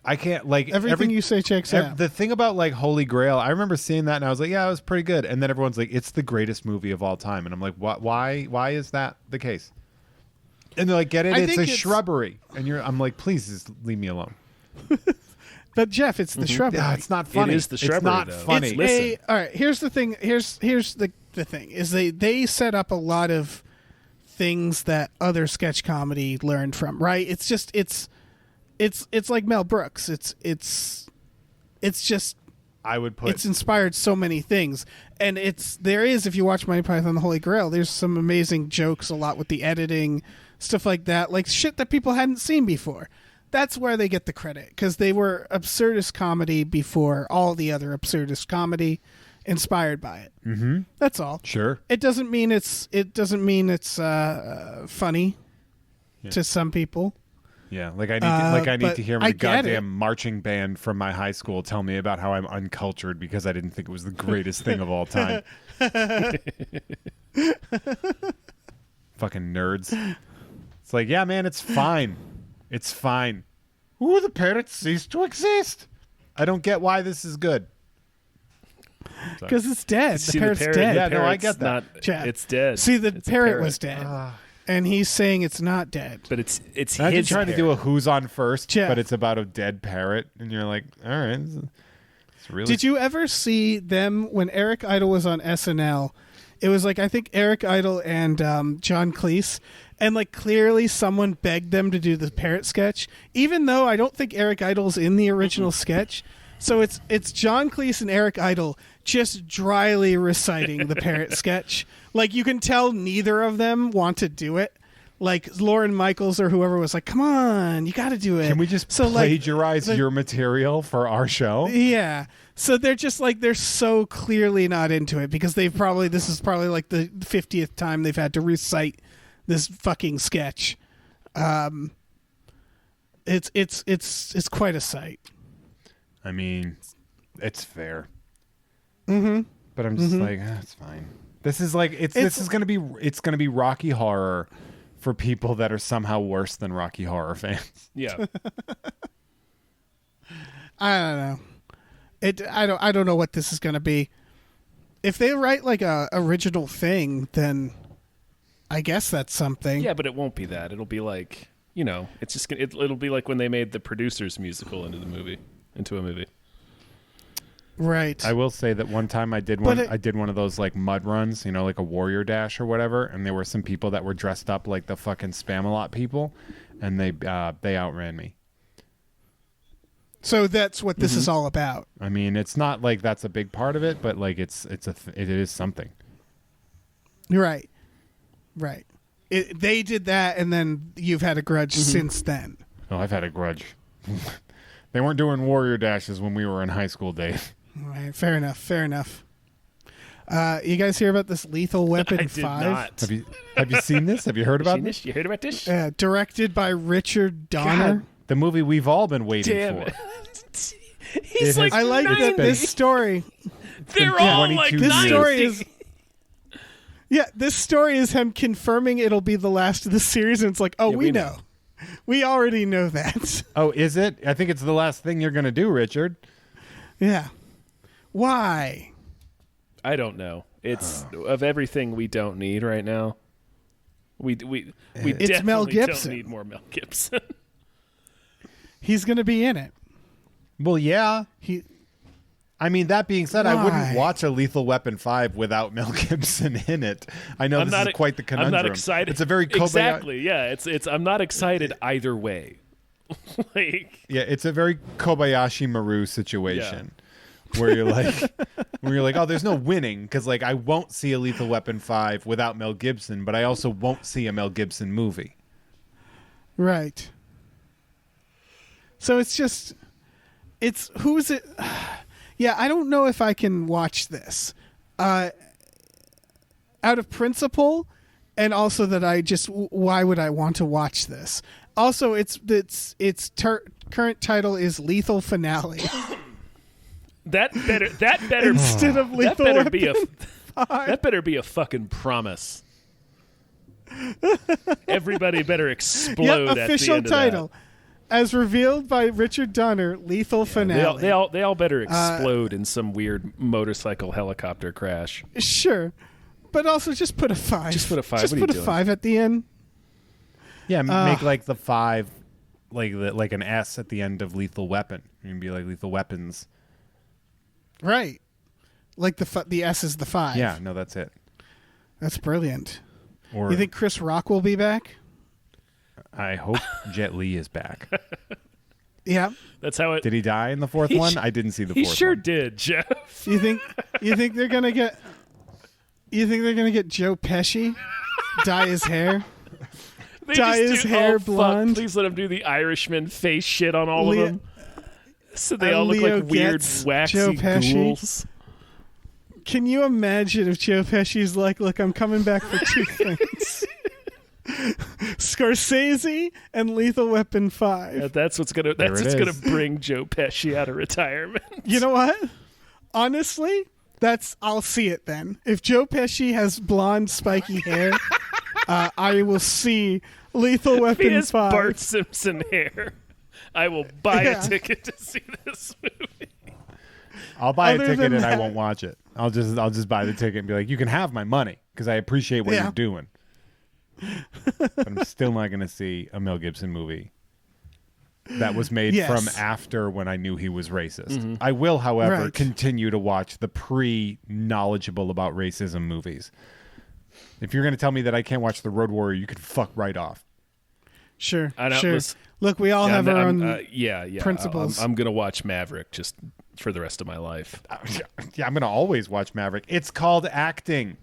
I can't like Everything you say checks out. The thing about like Holy Grail, I remember seeing that and I was like, yeah, it was pretty good. And then everyone's like, it's the greatest movie of all time, and I'm like, what? Why is that the case? And they're like, get it? It's a shrubbery, and I'm like, please just leave me alone. But Jeff, it's the shrubbery. Yeah, it's not funny. It is the shrubbery. It's not though. funny. All right. Here's the thing. Here's the thing is they set up a lot of things that other sketch comedy learned from. Right. It's just it's like Mel Brooks. It's just I would put it's inspired so many things, and there is, if you watch Monty Python and the Holy Grail, there's some amazing jokes, a lot with the editing, stuff like that, like shit that people hadn't seen before. That's where they get the credit, because they were absurdist comedy before all the other absurdist comedy, inspired by it. Mm-hmm. That's all. Sure. It doesn't mean it's funny to some people. Yeah, like I need to hear my goddamn it. marching band from my high school tell me about how I'm uncultured because I didn't think it was the greatest thing of all time. Fucking nerds. It's like, yeah, man, it's fine. It's fine. Ooh, the parrot ceased to exist. I don't get why this is good. Because it's dead. See, The parrot's dead. Yeah, no, I get that. It's dead. See, the It's a parrot was dead. And he's saying it's not dead. But it's Imagine his trying to do a parrot. Who's on First, Jeff. but it's about a dead parrot, and you're like, all right, it's really. Did you ever see them when Eric Idle was on SNL? It was like, I think Eric Idle and John Cleese, and like clearly someone begged them to do the parrot sketch, even though I don't think Eric Idle's in the original sketch. So it's John Cleese and Eric Idle just dryly reciting the parrot sketch. Like, you can tell neither of them want to do it. Like, Lauren Michaels or whoever was like, come on, you got to do it. Can we just plagiarize your material for our show? Yeah. So they're just like, they're so clearly not into it because this is probably like the 50th time they've had to recite this fucking sketch. It's quite a sight. I mean, it's fair. Mm-hmm. But I'm just like, it's fine. This is like this is gonna be Rocky Horror for people that are somehow worse than Rocky Horror fans. Yeah. I don't know. I don't know what this is gonna be. If they write like a original thing, then I guess that's something. Yeah, but it won't be that. It'll be like, it's just it'll be like when they made the Producers musical into a movie. Right. I will say that one time I did one of those like mud runs, like a Warrior Dash or whatever, and there were some people that were dressed up like the fucking Spamalot people, and they outran me. So that's what this is all about. I mean, it's not like that's a big part of it, but like it is something. Right. Right. They did that, and then you've had a grudge since then. Oh, I've had a grudge. They weren't doing Warrior Dashes when we were in high school, Dave. All right, fair enough. You guys hear about this Lethal Weapon 5? Not. Have you seen this? Have you heard about this? You heard about this? Directed by Richard Donner. God, the movie we've all been waiting Damn for. it. He's like, I like that 90. this story. They're all like 22 This 90. story is. Yeah, this story is him confirming it'll be the last of the series, and it's like, oh, Yeah, we know. We already know that. Oh, is it? I think it's the last thing you're going to do, Richard. Yeah. Why? I don't know. It's of everything we don't need right now. We definitely Mel don't Gibson. need more Mel Gibson. He's going to be in it. Well, yeah. I mean, that being said, I wouldn't Why? watch a Lethal Weapon 5 without Mel Gibson in it. I know this is quite the conundrum. I'm not excited. It's a very exactly. Yeah, it's. I'm not excited either way. Yeah, it's a very Kobayashi Maru situation. Where you're like, oh, there's no winning because like I won't see a Lethal Weapon 5 without Mel Gibson, but I also won't see a Mel Gibson movie. Right. So who is it? Yeah, I don't know if I can watch this. Out of principle, and also that why would I want to watch this? Also, its current title is Lethal Finale. That better Instead of Lethal that better be Weapon 5. that better be a fucking promise. Everybody better explode Yep, at official the end title. of that. As revealed by Richard Donner, lethal finale. They all better explode in some weird motorcycle helicopter crash. Sure. But also just put a 5. Just put a 5. Just What are you put a doing? 5 at the end. Yeah, make like the 5, like an S at the end of Lethal Weapon. You can be like Lethal Weapons. Right. Like the S is the 5. Yeah, no, that's it. That's brilliant. Or You think Chris Rock will be back? I hope Jet Li is back. Yeah. That's how it. Did he die in the fourth one? I didn't see the He fourth sure one. did, Jeff. You think they're gonna get? You think they're gonna get Joe Pesci? Dye his hair. They Dye just his do- hair oh, fuck, blonde. Please let him do the Irishman face shit on all Leo- of them. So they all look Leo like weird, gets waxy Joe Pesci. ghouls. Can you imagine if Joe Pesci's like, "Look, I'm coming back for 2 things: Scorsese and Lethal Weapon 5." That's what's gonna. There That's it what's gonna is. bring Joe Pesci out of retirement. You know what? Honestly, I'll see it then. If Joe Pesci has blonde, spiky hair, I will see Lethal If he Weapon has 5. Bart Simpson hair, I will buy Yeah. a ticket to see this movie. I'll buy a Other ticket than and I that- won't watch it. I'll just buy the ticket and be like, you can have my money because I appreciate what Yeah. you're doing. But I'm still not going to see a Mel Gibson movie that was made Yes. from after when I knew he was racist. I will, however, Right. continue to watch the pre-knowledgeable about racism movies. If you're going to tell me that I can't watch The Road Warrior, you can fuck right off. Sure, I know, sure. listen- Look, we all have our own. yeah. principles. I'm gonna watch Maverick just for the rest of my life. Yeah, I'm going to always watch Maverick. It's called acting.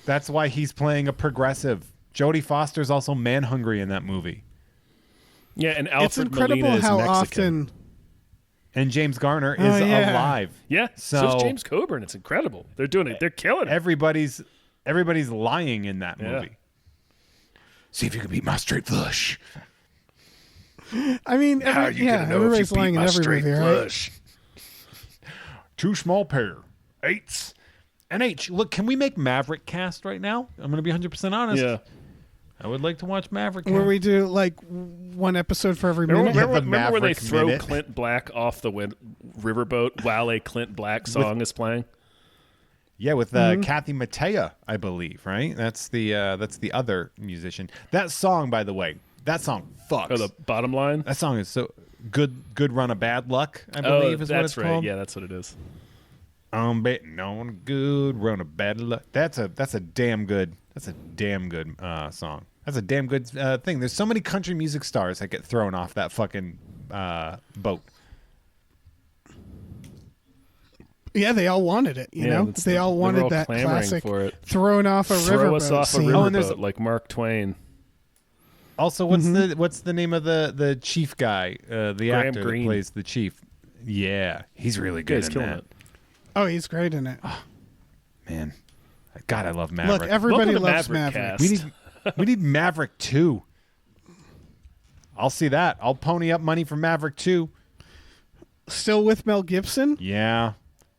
That's why he's playing a progressive. Jodie Foster's also man-hungry in that movie. Yeah, and It's Alfred incredible Molina is how Mexican. often. And James Garner Oh, is yeah. alive. Yeah, So- so's James Coburn. It's incredible. They're doing it. They're killing it. Everybody's lying in that Yeah. movie. See if you can beat my straight flush. I mean, everybody's lying in every movie, right? 2 small pair. 8s. And H, look, can we make Maverick cast right now? I'm going to be 100% honest. Yeah. I would like to watch Maverick Where cast. we do like one episode for every Remember, minute. the remember where they Maverick throw minute? Clint Black off the riverboat while a Clint Black song is playing? Yeah, with Kathy Mattea, I believe, right? That's the other musician. That song, by the way, that song fucks. Oh, the bottom line? That song is so good run of bad luck, I believe is what that's it's right. called. Yeah, that's what it is. I'm betting on a good run of bad luck. That's a damn good song. That's a damn good thing. There's so many country music stars that get thrown off that fucking boat. Yeah, they all wanted it. You Yeah, know, that's they all they were wanted all that clamoring classic for it. thrown off a Throw riverboat us off scene. a riverboat and there's- like Mark Twain. Also, what's the name of the chief guy, the Graham actor Greene. that plays the chief? Yeah, he's really Yeah, good he's in killing that. it. Oh, he's great in it. Man, God, I love Maverick. Look, everybody Welcome to loves Maverick Maverick. Cast. we need Maverick 2. I'll see that. I'll pony up money for Maverick 2. Still with Mel Gibson? Yeah.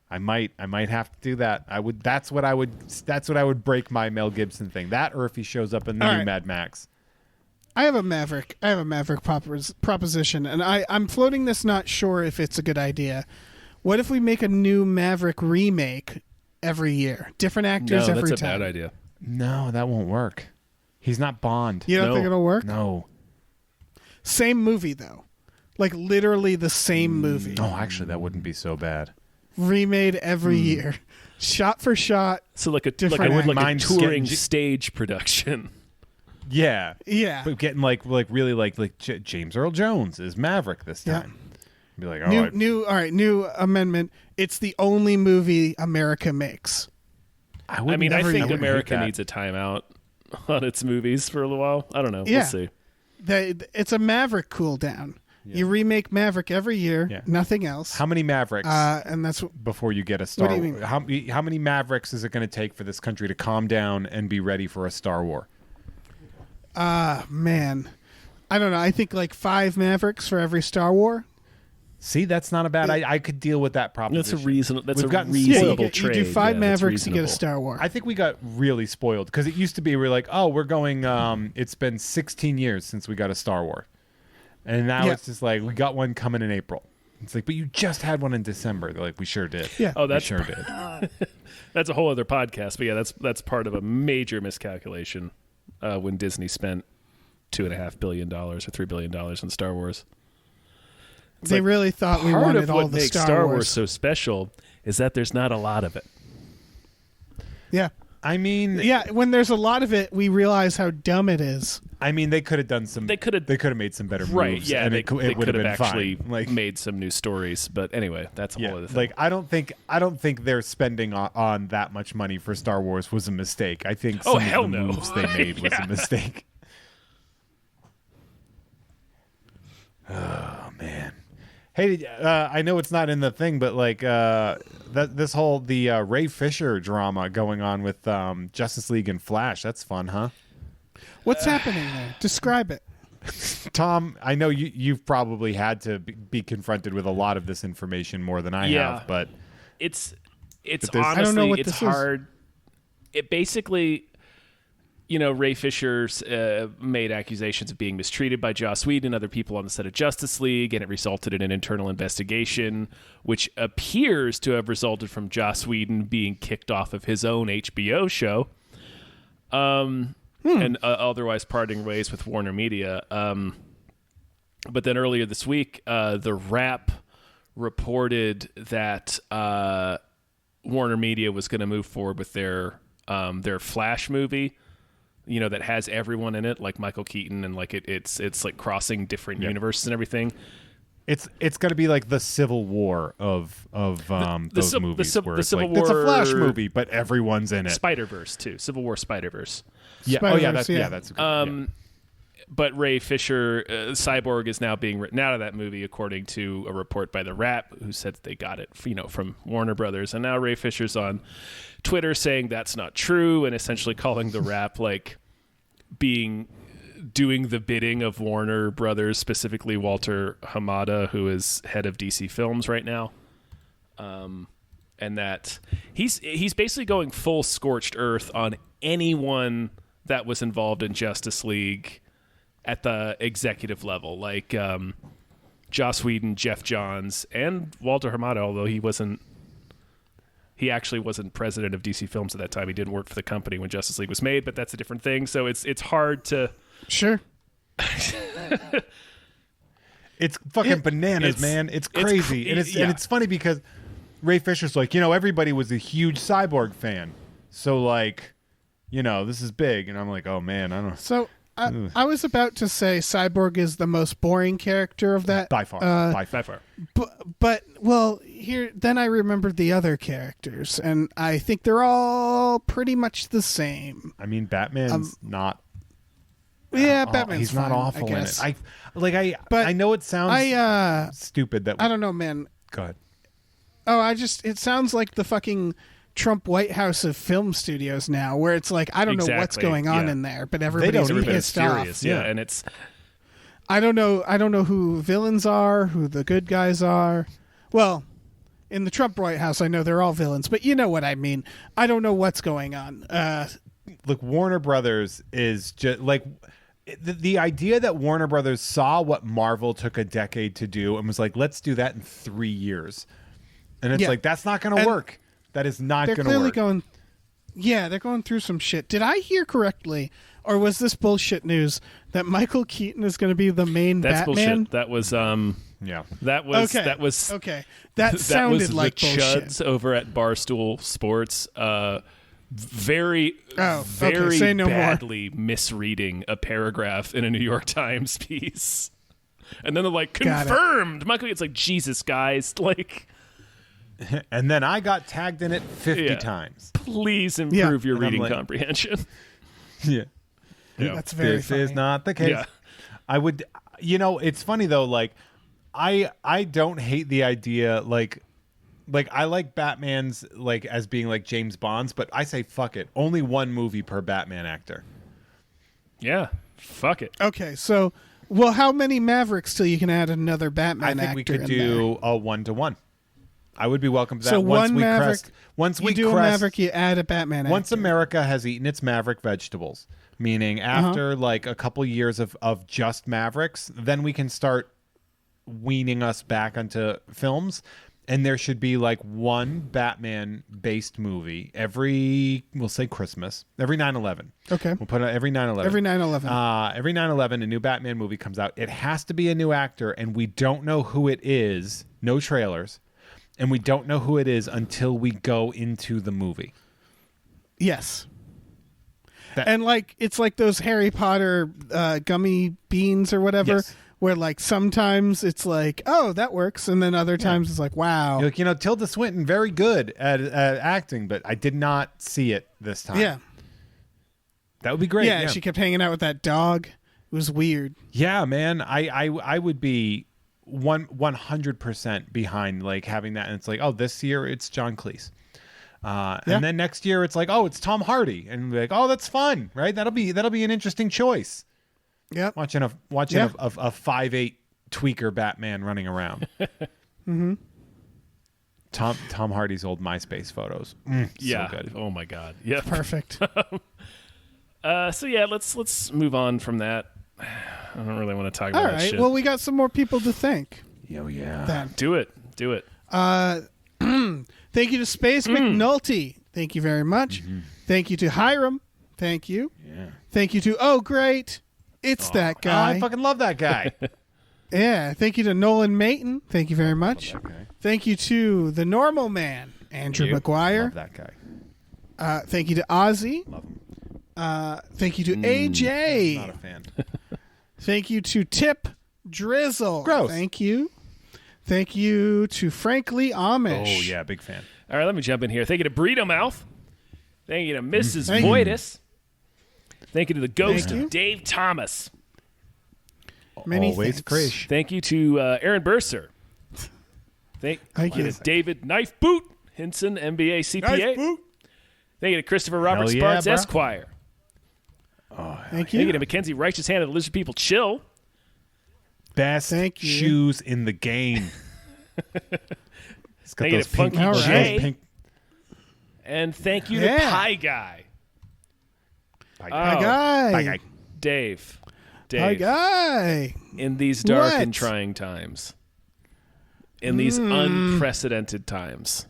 I might have to do that. That's what I would break my Mel Gibson thing. That or if he shows up in the All new right. Mad Max. I have a Maverick proposition, and I'm floating this, not sure if it's a good idea. What if we make a new Maverick remake every year? Different actors No, every that's a time. bad idea. No, that won't work. He's not Bond. You don't No. think it'll work? No. Same movie, though. Like, literally the same movie. Oh, actually, that wouldn't be so bad. Remade every year. Shot for shot. So like a Different like a actors. touring Getting- stage production. Yeah. Yeah. But getting like really like James Earl Jones is Maverick this Yeah. time. Be like, all right. New amendment. It's the only movie America makes. I mean, I never think hate America that. needs a timeout on its movies for a little while. I don't know. Yeah. We'll see. It's a Maverick cool down. You remake Maverick every year, Yeah. nothing else. How many Mavericks And that's before you get a Star do you War? mean? How many Mavericks is it going to take for this country to calm down and be ready for a Star War? man. I don't know. I think like 5 Mavericks for every Star War. See, that's not a bad. I could deal with that proposition. That's a reasonable. That's We've a gotten reasonable you trade. do 5 Yeah, that's Mavericks, you get a reasonable. Star Wars. I think we got really spoiled because it used to be we're like, oh, we're going. It's been 16 years since we got a Star Wars, and now it's just like we got one coming in April. It's like, but you just had one in December. They're like, we sure did. Yeah. Oh, We that's sure did. that's a whole other podcast. But yeah, that's part of a major miscalculation when Disney spent $2.5 billion or $3 billion on Star Wars. They really thought we Part wanted of all what the makes Star Wars Wars. so special is that there's not a lot of it. Yeah. I mean, Yeah, when there's a lot of it, we realize how dumb it is. I mean, they could have done some. They could have made some better right. moves. Yeah, and they it could would have have been actually fine. Like, made some new stories. But anyway, that's a whole other thing. like I don't think their spending on that much money for Star Wars was a mistake. I think some hell of the no. moves they made was Yeah. a mistake. Oh man. Hey, I know it's not in the thing, but like this whole Ray Fisher drama going on with Justice League and Flash. That's fun, huh? What's happening there? Describe it. Tom, I know you've probably had to be confronted with a lot of this information more than I Yeah. have, but It's there's- honestly I don't know what it's this is. hard. It basically, Ray Fisher's made accusations of being mistreated by Joss Whedon and other people on the set of Justice League, and it resulted in an internal investigation, which appears to have resulted from Joss Whedon being kicked off of his own HBO show, and otherwise parting ways with Warner Media. But then earlier this week, The Wrap reported that Warner Media was going to move forward with their Flash movie, that has everyone in it, like Michael Keaton, and like it's like crossing different universes and everything. it's going to be like the Civil War of those movies, where the it's Civil like it's a Flash War- movie, but everyone's in it. Spider-Verse too, Civil War Spider-Verse. Yeah. Spider-Verse, That's a good. But Ray Fisher, Cyborg, is now being written out of that movie, according to a report by The Wrap, who said that they got it, from Warner Brothers. And now Ray Fisher's on Twitter saying that's not true, and essentially calling The Wrap like doing the bidding of Warner Brothers, specifically Walter Hamada, who is head of DC Films right now. And that he's basically going full scorched earth on anyone that was involved in Justice League at the executive level, like Joss Whedon, Jeff Johns, and Walter Hamada, although he actually wasn't president of DC Films at that time. He didn't work for the company when Justice League was made, but that's a different thing. So it's hard to... Sure. It's fucking bananas, man. It's crazy. And it's funny because Ray Fisher's like, everybody was a huge Cyborg fan. So like, this is big. And I'm like, oh man, I don't know. So I was about to say Cyborg is the most boring character of that. By far. By far. But here then I remembered the other characters, and I think they're all pretty much the same. I mean, Batman's not. Yeah, Batman's he's not fine, awful I guess. in it. But I know it sounds stupid that. I don't know, man. Go ahead. Oh, it sounds like the fucking Trump White House of film studios now, where it's like I don't know what's Exactly, going on yeah. in there, but everybody's Everybody's pissed off. furious, yeah, and it's... I don't know who villains are, who the good guys are. Well, in the Trump White House, I know they're all villains, but you know what I mean. I don't know what's going on. Look, Warner Brothers is just like the idea that Warner Brothers saw what Marvel took a decade to do and was like, let's do that in 3 years. And it's like, that's not going to work. That is not They're going to clearly work. they're going through some shit. Did I hear correctly, or was this bullshit news that Michael Keaton is going to be the main That's Batman? bullshit. That was Yeah. that was Okay. that was Okay. That that sounded was like the bullshit. Chuds over at Barstool Sports. Very very say no more. badly misreading a paragraph in a New York Times piece. And then they're like, Got it. confirmed. Michael Keaton's like, Jesus, guys, like, And then I got tagged in it 50 Yeah. times. please improve your And I'm reading like- comprehension. Yeah. That's very This funny. is not the case. Yeah. I would, it's funny though. Like, I don't hate the idea. Like I like Batman's like as being like James Bond's, but I say fuck it. Only one movie per Batman actor. Yeah. Fuck it. Okay, so Well, how many Mavericks till you can add another Batman I think we actor could in do a 1-to-1. I would be welcome to that. So once one we Maverick, crest, once you we do a crest, Maverick, you add a Batman once actor. America has eaten its Maverick vegetables, meaning after like a couple years of just Mavericks, then we can start weaning us back onto films. And there should be like one Batman-based movie we'll say Christmas, every 9/11. Okay. We'll put it every 9/11. Every 9/11. Every 9/11, a new Batman movie comes out. It has to be a new actor, and we don't know who it is. No trailers. And we don't know who it is until we go into the movie. Yes. And like it's like those Harry Potter gummy beans or whatever, Yes. where like sometimes it's like, oh, that works, and then other times it's like, wow. You're like, Tilda Swinton, very good at acting, but I did not see it this time. Yeah. That would be great. Yeah, she kept hanging out with that dog. It was weird. Yeah, man. I would be 100% behind like having that, and it's like, oh, this year it's John Cleese. And then next year it's like, oh, it's Tom Hardy, and we're like, oh, that's fun, right? That'll be an interesting choice. Yep. Watching a 5'8" tweaker Batman running around. Mm-hmm. Tom Hardy's old MySpace photos. Yeah. So good. Oh my God. Yeah. Perfect. So yeah, let's move on from that. I don't really want to talk about All that right. shit. Well, we got some more people to thank. Oh yeah. Then. Do it. Thank you to Space McNulty. Thank you very much. Mm-hmm. Thank you to Hiram. Thank you. Yeah. Thank you to Oh Great. It's that guy. I fucking love that guy. Yeah. Thank you to Nolan Mayton. Thank you very much. Love that guy. Thank you to the Normal Man, Andrew You. McGuire. Love that guy. Thank you to Ozzy. Love him. Thank you to AJ. Not a fan. Thank you to Tip Drizzle. Gross. Thank you. Thank you to Frankly Amish. Oh yeah, big fan. All right, let me jump in here. Thank you to Burrito Mouth. Thank you to Mrs. Thank you. Voidus. Thank you to the ghost Thank you. of Dave Thomas. Many Always thanks. Krish. Thank you to Aaron Burser. Thank Thank you. to David Knife Boot Hinson, MBA CPA. Thank you to Christopher Robert Hell yeah, Sparks, bro. Esquire. Thank Thank you you. to Mackenzie Righteous Hand of the Lizard People Chill. Best Thank you. shoes in the game. It's got Thank you those to Funky All those right. pink. And thank you Yeah. to Pie Guy. Bye, Oh, Hi, guy. Bye, guy. Dave. Hi, Dave. guy. In these dark What? and trying times. In these unprecedented times.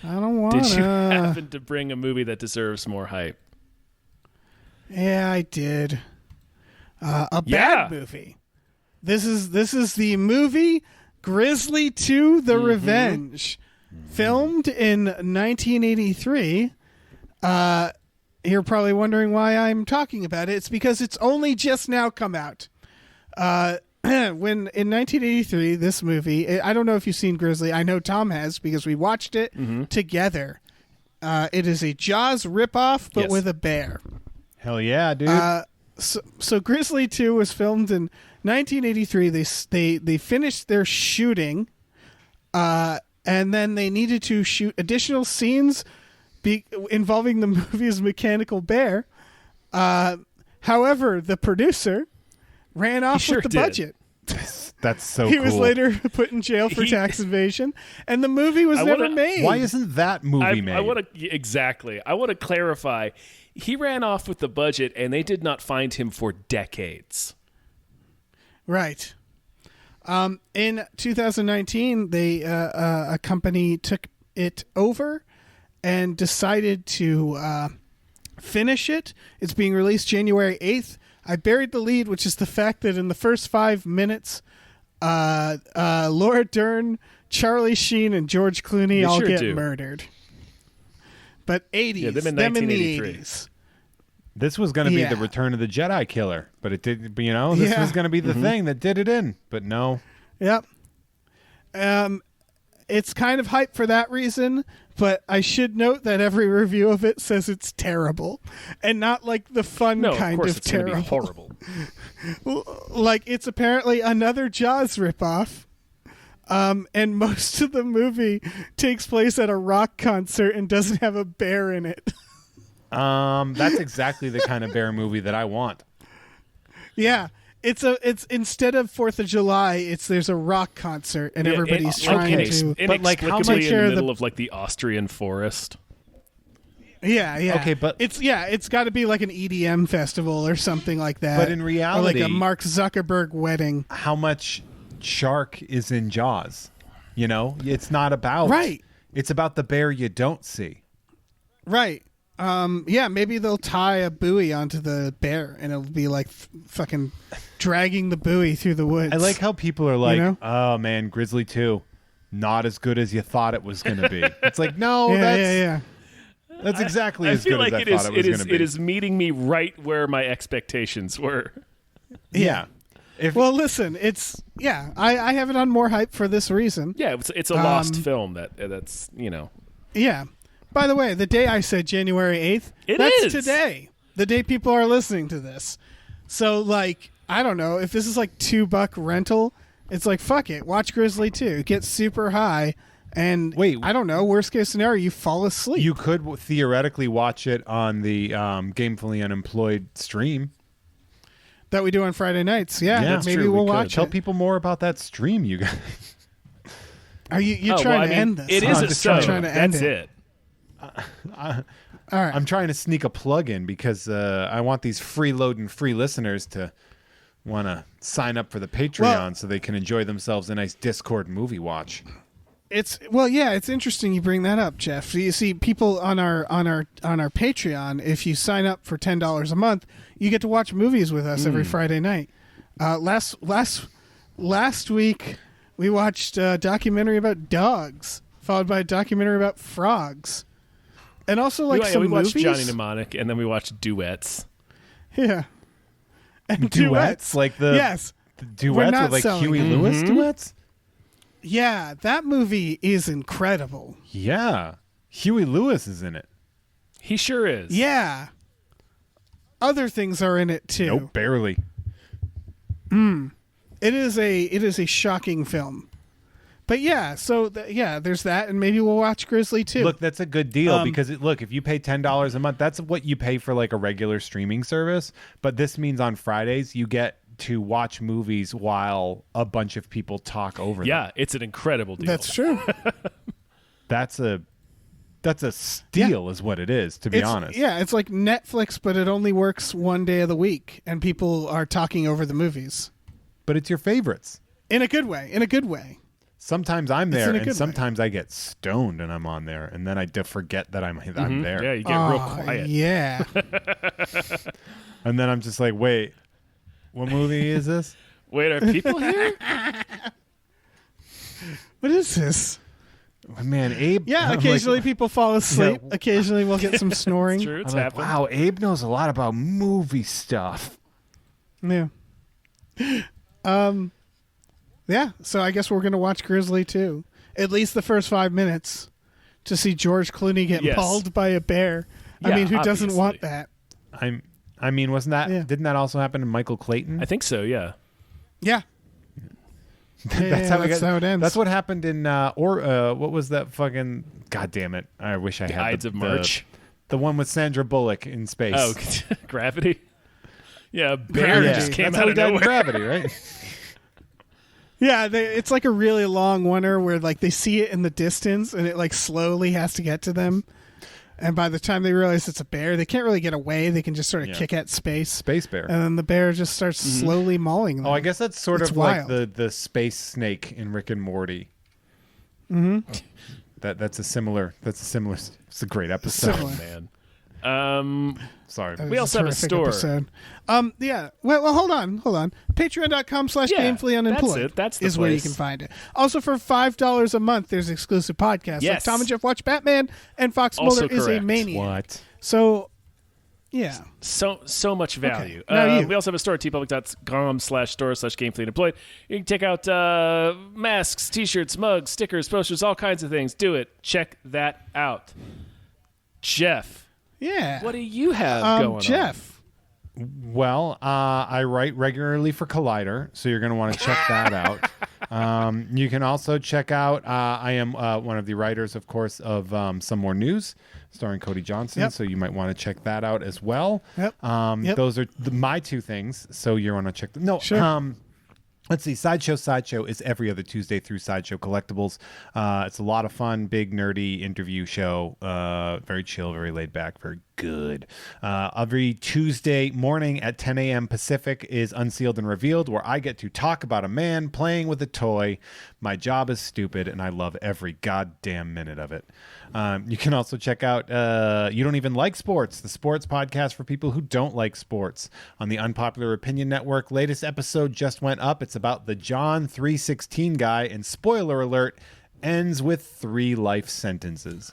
I don't want Did you to. happen to bring a movie that deserves more hype? Yeah, I did. A Yeah. bad movie. This is the movie Grizzly 2: The Revenge, filmed in 1983. You're probably wondering why I'm talking about it. It's because it's only just now come out. When in 1983, this movie, I don't know if you've seen Grizzly. I know Tom has because we watched it together. It is a Jaws ripoff, but Yes. with a bear. Hell yeah, dude. So Grizzly 2 was filmed in 1983. They finished their shooting, and then they needed to shoot additional scenes involving the movie's mechanical bear. However, the producer ran off sure with the did. budget. That's so He cool. was later put in jail for tax evasion, and the movie was never made. Why isn't that movie made? I want to exactly. I want to clarify. He ran off with the budget, and they did not find him for decades. Right. In 2019, a company took it over and decided to finish it. It's being released January 8th. I buried the lead, which is the fact that in the first 5 minutes, Laura Dern, Charlie Sheen, and George Clooney all sure get do. murdered. But 80s, Yeah, them in them in the 1983. 80s. This was going to be Yeah. the Return of the Jedi killer, but it did. This Yeah. was going to be the thing that did it in, but no. Yep. It's kind of hype for that reason, but I should note that every review of it says it's terrible, and not like the fun No, kind of course of it's going to terrible. be horrible. Like it's apparently another Jaws ripoff. And most of the movie takes place at a rock concert and doesn't have a bear in it. That's exactly the kind of bear movie that I want. Yeah. it's instead of 4th of July, there's a rock concert and everybody's trying to. But like, how inexplicably much in are the the- middle of like the Austrian forest. Yeah. Okay, but- it's got to be like an EDM festival or something like that. But in reality- or like a Mark Zuckerberg wedding. How much shark is in Jaws? You know, it's not about Right. It's about the bear you don't see. Right. Yeah, maybe they'll tie a buoy onto the bear and it'll be like fucking dragging the buoy through the woods. I like how people are like, know? "Oh man, Grizzly 2, not as good as you thought it was going to be." It's like, no, yeah. that's exactly I as feel good like as I thought it was going to be. it is meeting me right where my expectations were. Yeah. If Well, listen, I have it on more hype for this reason. Yeah, it's a lost film that's Yeah. By the way, the day I said January 8th, It that's is. today. The day people are listening to this. So, like, I don't know. If this is like $2 rental, it's like, fuck it. Watch Grizzly 2. Get super high. And, Wait. I don't know. Worst case scenario, you fall asleep. you could theoretically watch it on the Gamefully Unemployed stream. that we do on Friday nights. Yeah. That's maybe true, we we'll could. watch Tell it. people more about that stream, you guys. Are you're Oh, trying well, I to mean, end this? It huh? is a Just show. trying to end That's it. All right. I'm trying to sneak a plug in because I want these freeloading free listeners to want to sign up for the Patreon Well- so they can enjoy themselves a nice Discord movie watch. It's interesting you bring that up, Jeff. You see, people on our Patreon, if you sign up for $10 a month, you get to watch movies with us every Friday night. Last week we watched a documentary about dogs, followed by a documentary about frogs, and also like we some watched movies. Johnny Mnemonic, and then we watched duets. Yeah, and Duets? Like the yes, duets not with like selling Huey it. Lewis duets? yeah, that movie is incredible. Yeah. Huey Lewis is in it. He sure is. Yeah, other things are in it too. Nope, barely. It is a shocking film. But yeah, so there's that, and maybe we'll watch Grizzly too. Look, that's a good deal because look, if you pay $10 a month, that's what you pay for like a regular streaming service. But this means on Fridays you get to watch movies while a bunch of people talk over them. Yeah, it's an incredible deal. That's true. That's a steal is what it is, to be honest. Yeah, it's like Netflix, but it only works one day of the week, and people are talking over the movies. But it's your favorites. In a good way. In a good way. Sometimes I'm there, in a and good sometimes I get stoned and I'm on there, and then I forget that I'm there. Yeah, you get real quiet. Yeah. And then I'm just like, wait, what movie is this? Wait, are people here? What is this? Man, Abe. Yeah, I'm occasionally like, people fall asleep. Yeah. Occasionally we'll get some snoring. It's true. It's I'm like, happened. wow, Abe knows a lot about movie stuff. Yeah. Yeah, so I guess we're going to watch Grizzly too. At least the first 5 minutes to see George Clooney get Yes. mauled by a bear. I Yeah, mean, who doesn't obviously. want that? I mean, wasn't that? Yeah. Didn't that also happen to Michael Clayton? I think so. Yeah. Yeah. That's how it ends. That's what happened in what was that fucking? God damn it! I wish I The had Ides of March. the one with Sandra Bullock in space. Oh, Gravity. Yeah, a bear Gravity. just came That's out how he of died in nowhere. Gravity, right? Yeah, it's like a really long oneer where like they see it in the distance and it like slowly has to get to them. And by the time they realize it's a bear, they can't really get away. They can just sort of kick at space. Space bear. And then the bear just starts slowly mauling them. Oh, I guess that's sort It's of wild. like the space snake in Rick and Morty. Mm-hmm. That's a similar. It's a great episode. Similar. Man. Sorry. That We was also have a terrific store. episode. Yeah. Well, hold on. Patreon.com/gamefully unemployed. That's the is where you place. can find it. Also, for $5 a month, there's exclusive podcasts. Like Yes. Tom and Jeff Watch Batman and Fox Also Mulder is a correct. maniac. What? So, yeah. So much value. Now you. We also have a store at tpublic.com/store/gamefully unemployed. You can check out masks, t-shirts, mugs, stickers, posters, all kinds of things. Do it. Check that out. Jeff, Yeah. what do you have going on? Jeff, Well, I write regularly for Collider, so you're going to want to check that out. You can also check out, I am one of the writers, of course, of Some More News, starring Cody Johnson, so you might want to check that out as well. Those are my two things, so you want to check them. No, Sure. Let's see. Sideshow is every other Tuesday through Sideshow Collectibles. It's a lot of fun, big, nerdy interview show. Very chill, very laid back, very good. Every Tuesday morning at 10 a.m. Pacific is Unsealed and Revealed, where I get to talk about a man playing with a toy. My job is stupid, and I love every goddamn minute of it. You can also check out You Don't Even Like Sports, the sports podcast for people who don't like sports on the Unpopular Opinion Network. Latest episode just went up. It's about the John 3:16 guy, and spoiler alert, ends with 3 life sentences.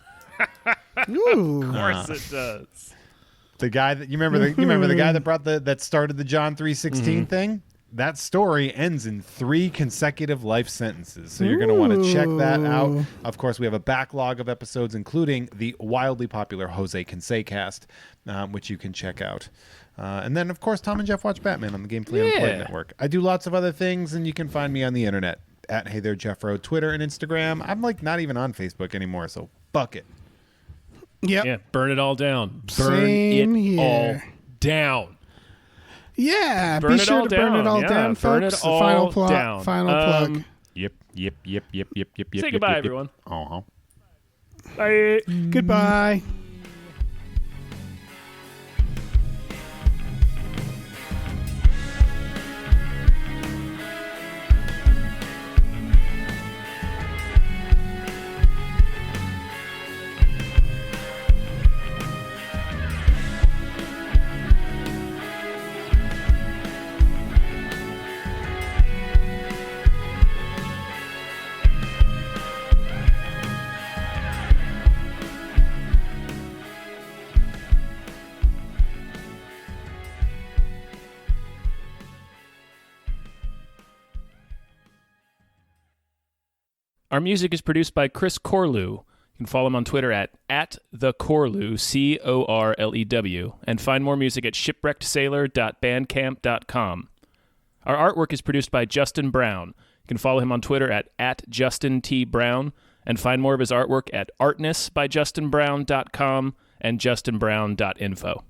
Ooh. Of course it does. The guy that you remember the guy that started the John 3:16 thing? That story ends in 3 consecutive life sentences. So you're going to want to check that out. Of course, we have a backlog of episodes, including the wildly popular Jose Canse cast, which you can check out. And then, of course, Tom and Jeff watch Batman on the Gamefully Unplugged Network. I do lots of other things, and you can find me on the internet at Hey There Jeff Rowe, Twitter and Instagram. I'm not even on Facebook anymore, so fuck it. Yep. Yeah, burn it all down. Burn Same it here. all down. Yeah, Burn be it sure all to burn it down. all Yeah, down, burn folks. it all Final plug. down. Final plug. Yep. Say goodbye, everyone. Uh-huh. Bye. Goodbye. Our music is produced by Chris Corlew. You can follow him on Twitter at @thecorlew, Corlew, and find more music at shipwreckedsailor.bandcamp.com. Our artwork is produced by Justin Brown. You can follow him on Twitter at @JustinTBrown, and find more of his artwork at artnessbyjustinbrown.com and justinbrown.info.